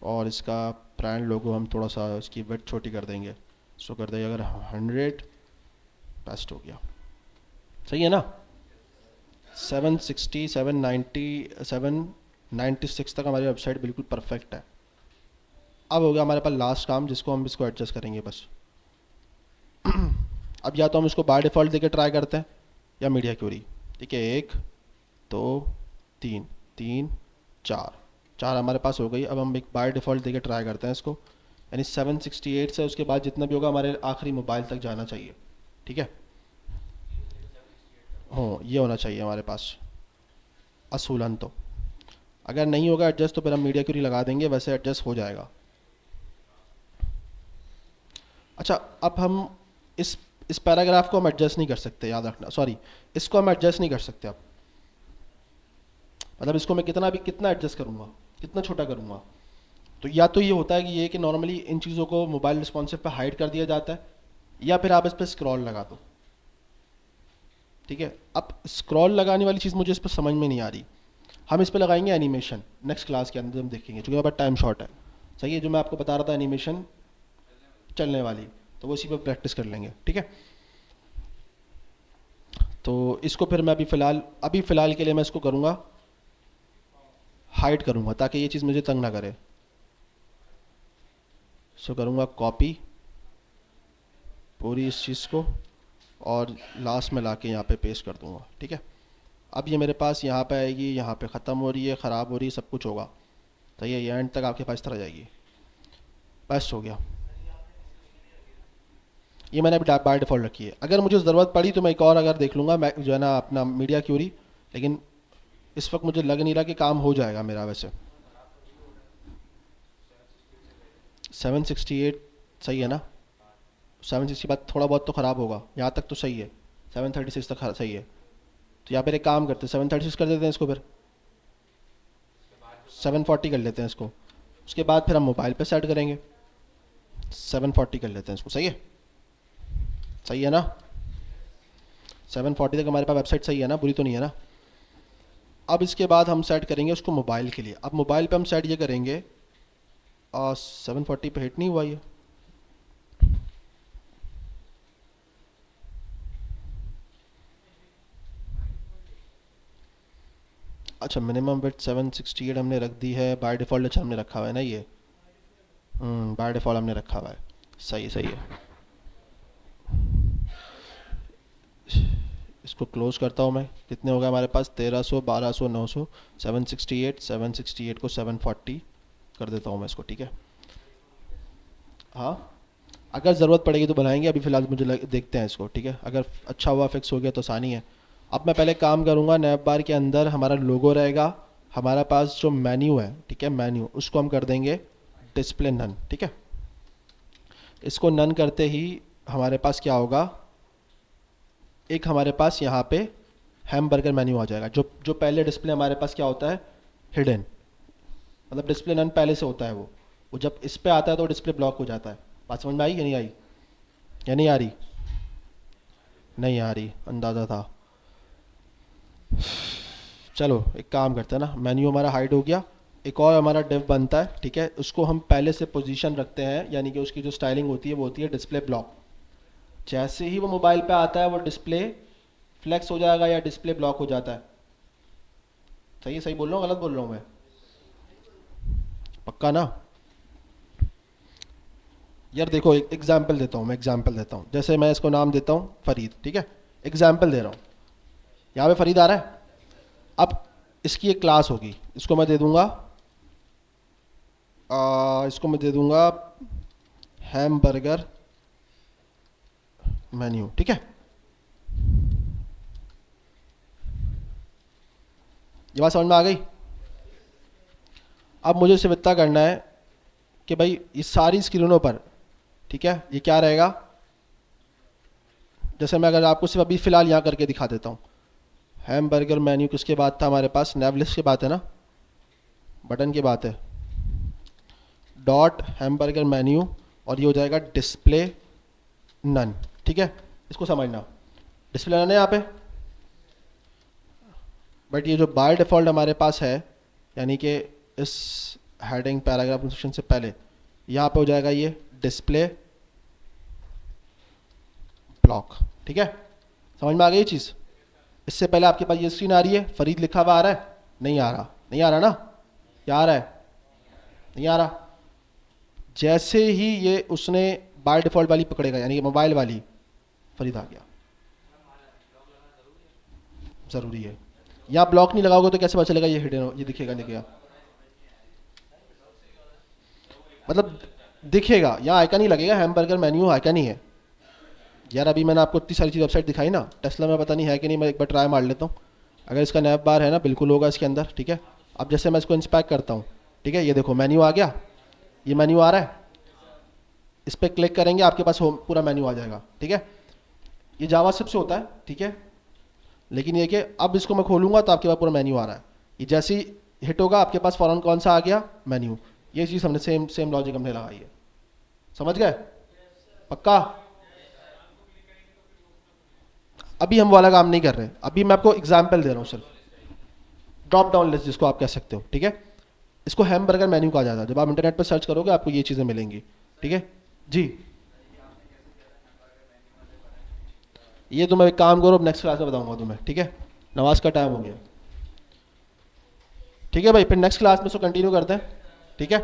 और इसका ब्रांड लोगो हम थोड़ा सा इसकी विड्थ छोटी कर देंगे, इसको कर देंगे अगर 100, बेस्ट हो गया। सही है ना? 760, 790, 796 तक हमारी वेबसाइट बिल्कुल परफेक्ट है। अब हो गया हमारे पास लास्ट काम, जिसको हम इसको एडजस्ट करेंगे बस। अब या तो हम इसको बाय डिफ़ॉल्ट देके ट्राई करते हैं या मीडिया क्यूरी। ठीक है, 1 2 3, 3 4, 4 हमारे पास हो गई। अब हम एक बाय डिफ़ॉल्ट देके ट्राई करते हैं इसको, यानी 768 से उसके बाद जितना भी होगा हमारे आखिरी मोबाइल तक जाना चाहिए। ठीक है, हाँ ये होना चाहिए हमारे पास असूलन। तो अगर नहीं होगा एडजस्ट तो फिर हम मीडिया क्यूरी लगा देंगे, वैसे एडजस्ट हो जाएगा। अच्छा, अब हम इस पैराग्राफ को हम एडजस्ट नहीं कर सकते, याद रखना, सॉरी, इसको हम एडजस्ट नहीं कर सकते। अब मतलब इसको मैं कितना एडजस्ट करूँगा, कितना छोटा करूँगा? तो या तो ये होता है कि नॉर्मली इन चीज़ों को मोबाइल रिस्पॉन्सिव पे हाइड कर दिया जाता है, या फिर आप इस पर स्क्रॉल लगा दो। ठीक है, अब स्क्रॉल लगाने वाली चीज़ मुझे इस पर समझ में नहीं आ रही। हम इस पर लगाएंगे एनिमेशन, नेक्स्ट क्लास के अंदर हम देखेंगे, क्योंकि हमारे पास टाइम शॉर्ट है। सही है, जो मैं आपको बता रहा था एनिमेशन चलने वाली, तो वो इसी पर प्रैक्टिस कर लेंगे। ठीक है, तो इसको फिर मैं अभी फ़िलहाल के लिए मैं इसको करूँगा हाइड करूँगा, ताकि ये चीज़ मुझे तंग ना करे। सो करूँगा कॉपी पूरी इस चीज़ को, और लास्ट में लाके यहाँ पे पेस्ट कर दूँगा। ठीक है, अब ये मेरे पास यहाँ पे आएगी, यहाँ पे ख़त्म हो रही है, ख़राब हो रही है, सब कुछ होगा। तो ये एंड तक आपके पास तरह जाएगी। बेस्ट हो गया। ये मैंने अभी बाय डिफ़ॉल्ट रखी है। अगर मुझे ज़रूरत पड़ी तो मैं एक और अगर देख लूँगा, मैं जो है ना अपना मीडिया क्यूरी, लेकिन इस वक्त मुझे लग नहीं रहा कि काम हो जाएगा मेरा। वैसे 768 सही है ना? 760 बाद थोड़ा बहुत तो ख़राब होगा, यहाँ तक तो सही है। 736 तक सही है। तो यहाँ पर एक काम करते हैं, 736 कर देते हैं इसको, फिर 740 कर लेते हैं इसको। उसके बाद फिर हम मोबाइल पे सेट करेंगे, 740 कर लेते हैं इसको। सही है, सही है ना? 740 तक हमारे पास वेबसाइट सही है ना, बुरी तो नहीं है ना? अब इसके बाद हम सेट करेंगे उसको मोबाइल के लिए। अब मोबाइल पे हम सेट ये करेंगे, 740 पे हिट नहीं हुआ ये। अच्छा, मिनिमम विड्थ 768 हमने रख दी है बाय डिफ़ॉल्ट। अच्छा हमने रखा हुआ है ना ये, बाय डिफ़ॉल्ट हमने रखा हुआ है। सही सही है, इसको क्लोज करता हूँ मैं। कितने हो गए हमारे पास? 1300, 1200, 900, 768, 768 को 740 कर देता हूँ मैं इसको। ठीक है, हाँ अगर ज़रूरत पड़ेगी तो बनाएंगे, अभी फ़िलहाल मुझे देखते हैं इसको। ठीक है, अगर अच्छा हुआ फिक्स हो गया तो आसानी है। अब मैं पहले काम करूँगा, नैप बार के अंदर हमारा लोगो रहेगा, हमारा पास जो मेन्यू है, ठीक है, मेन्यू, उसको हम कर देंगे डिस्प्ले नन। ठीक है, इसको नन करते ही हमारे पास क्या होगा, एक हमारे पास यहाँ पे हैमबर्गर मेन्यू आ जाएगा। जो जो पहले डिस्प्ले हमारे पास क्या होता है, हिडन, मतलब डिस्प्ले नन पहले से होता है। वो जब इस पे आता है तो डिस्प्ले ब्लॉक हो जाता है। बात समझ में आई या नहीं आई? या नहीं आ रही? नहीं आ रही, अंदाज़ा था। चलो एक काम करते हैं ना, मेन्यू हमारा हाइड हो गया, एक और हमारा डिव बनता है। ठीक है, उसको हम पहले से पोजीशन रखते हैं, यानी कि उसकी जो स्टाइलिंग होती है वो होती है डिस्प्ले ब्लॉक। जैसे ही वो मोबाइल पे आता है वो डिस्प्ले फ्लेक्स हो जाएगा या डिस्प्ले ब्लॉक हो जाता है। सही सही बोल रहा हूँ, गलत बोल रहा हूँ मैं? पक्का ना? यार देखो, एक एग्जाम्पल देता हूँ, मैं एग्जाम्पल देता हूँ। जैसे मैं इसको नाम देता हूँ फरीद। ठीक है, एग्जाम्पल दे रहा हूँ, यहाँ पे फरीद आ रहा है। अब इसकी एक क्लास होगी, इसको मैं दे दूंगा इसको मैं दे दूंगा हैमबर्गर मेन्यू। ठीक है, ये बात समझ में आ गई? अब मुझे सिर्फ इतना करना है कि भाई इस सारी स्क्रीनों पर, ठीक है, ये क्या रहेगा। जैसे मैं अगर आपको सिर्फ अभी फ़िलहाल यहाँ करके दिखा देता हूँ, हैमबर्गर मेन्यू किसके बाद था हमारे पास? नेवलिस्ट के बाद है ना, बटन की बात है, डॉट हैमबर्गर मेन्यू, और ये हो जाएगा डिस्प्ले नन। ठीक है, इसको समझना, डिस्प्ले नन है यहाँ पे। बट ये जो बाय डिफ़ॉल्ट हमारे पास है, यानी कि इस हेडिंग पैराग्राफ सेक्शन से पहले यहाँ पे हो जाएगा ये डिस्प्ले ब्लॉक। ठीक है, समझ में आ गई ये चीज़? इससे पहले आपके पास ये स्क्रीन आ रही है, फरीद लिखा हुआ आ रहा है? नहीं आ रहा, नहीं आ रहा ना? क्या आ रहा है? नहीं आ रहा। जैसे ही ये उसने बाय डिफ़ॉल्ट वाली पकड़ेगा, यानी कि मोबाइल वाली, फरीद आ गया। ज़रूरी है। यहाँ ब्लॉक नहीं लगाओगे तो कैसे पता चलेगा ये हिडन, ये दिखेगा नहीं दिखेगा? मतलब दिखेगा, यहाँ आइकन ही लगेगा, हैमबर्गर मेन्यू आइकन ही है। यार अभी मैंने आपको इतनी सारी चीज़ वेबसाइट दिखाई ना, टेस्ला में पता नहीं है कि नहीं, मैं एक बार ट्राई मार लेता हूँ। अगर इसका नैप बार है ना, बिल्कुल होगा इसके अंदर। ठीक है, अब जैसे मैं इसको इंस्पेक्ट करता हूँ, ठीक है, ये देखो मेन्यू आ गया, ये मेन्यू आ रहा है, इस पर क्लिक करेंगे आपके पास होम पूरा मेन्यू आ जाएगा। ठीक है, ये जावास्क्रिप्ट से होता है। ठीक है, लेकिन ये कि अब इसको मैं खोलूंगा तो आपके पास पूरा मेन्यू आ रहा है। ये जैसे ही हिट होगा आपके पास फ़ौरन कौन सा आ गया? मेन्यू। ये चीज़ हमने सेम सेम लॉजिक हमने लगाई है। समझ गए? पक्का? अभी हम वाला काम नहीं कर रहे, अभी मैं आपको एग्जाम्पल दे रहा हूँ सिर्फ। ड्रॉप डाउन लिस्ट जिसको आप कह सकते हो। ठीक है, इसको हैमबर्गर मेन्यू कहा जाता है। जब आप इंटरनेट पर सर्च करोगे आपको ये चीज़ें मिलेंगी। ठीक है जी, ये तो मैं एक काम करो, नेक्स्ट क्लास में बताऊंगा तुम्हें। ठीक है, नमाज का टाइम हो गया। ठीक है भाई, फिर नेक्स्ट क्लास में इसको कंटिन्यू करते हैं। ठीक है।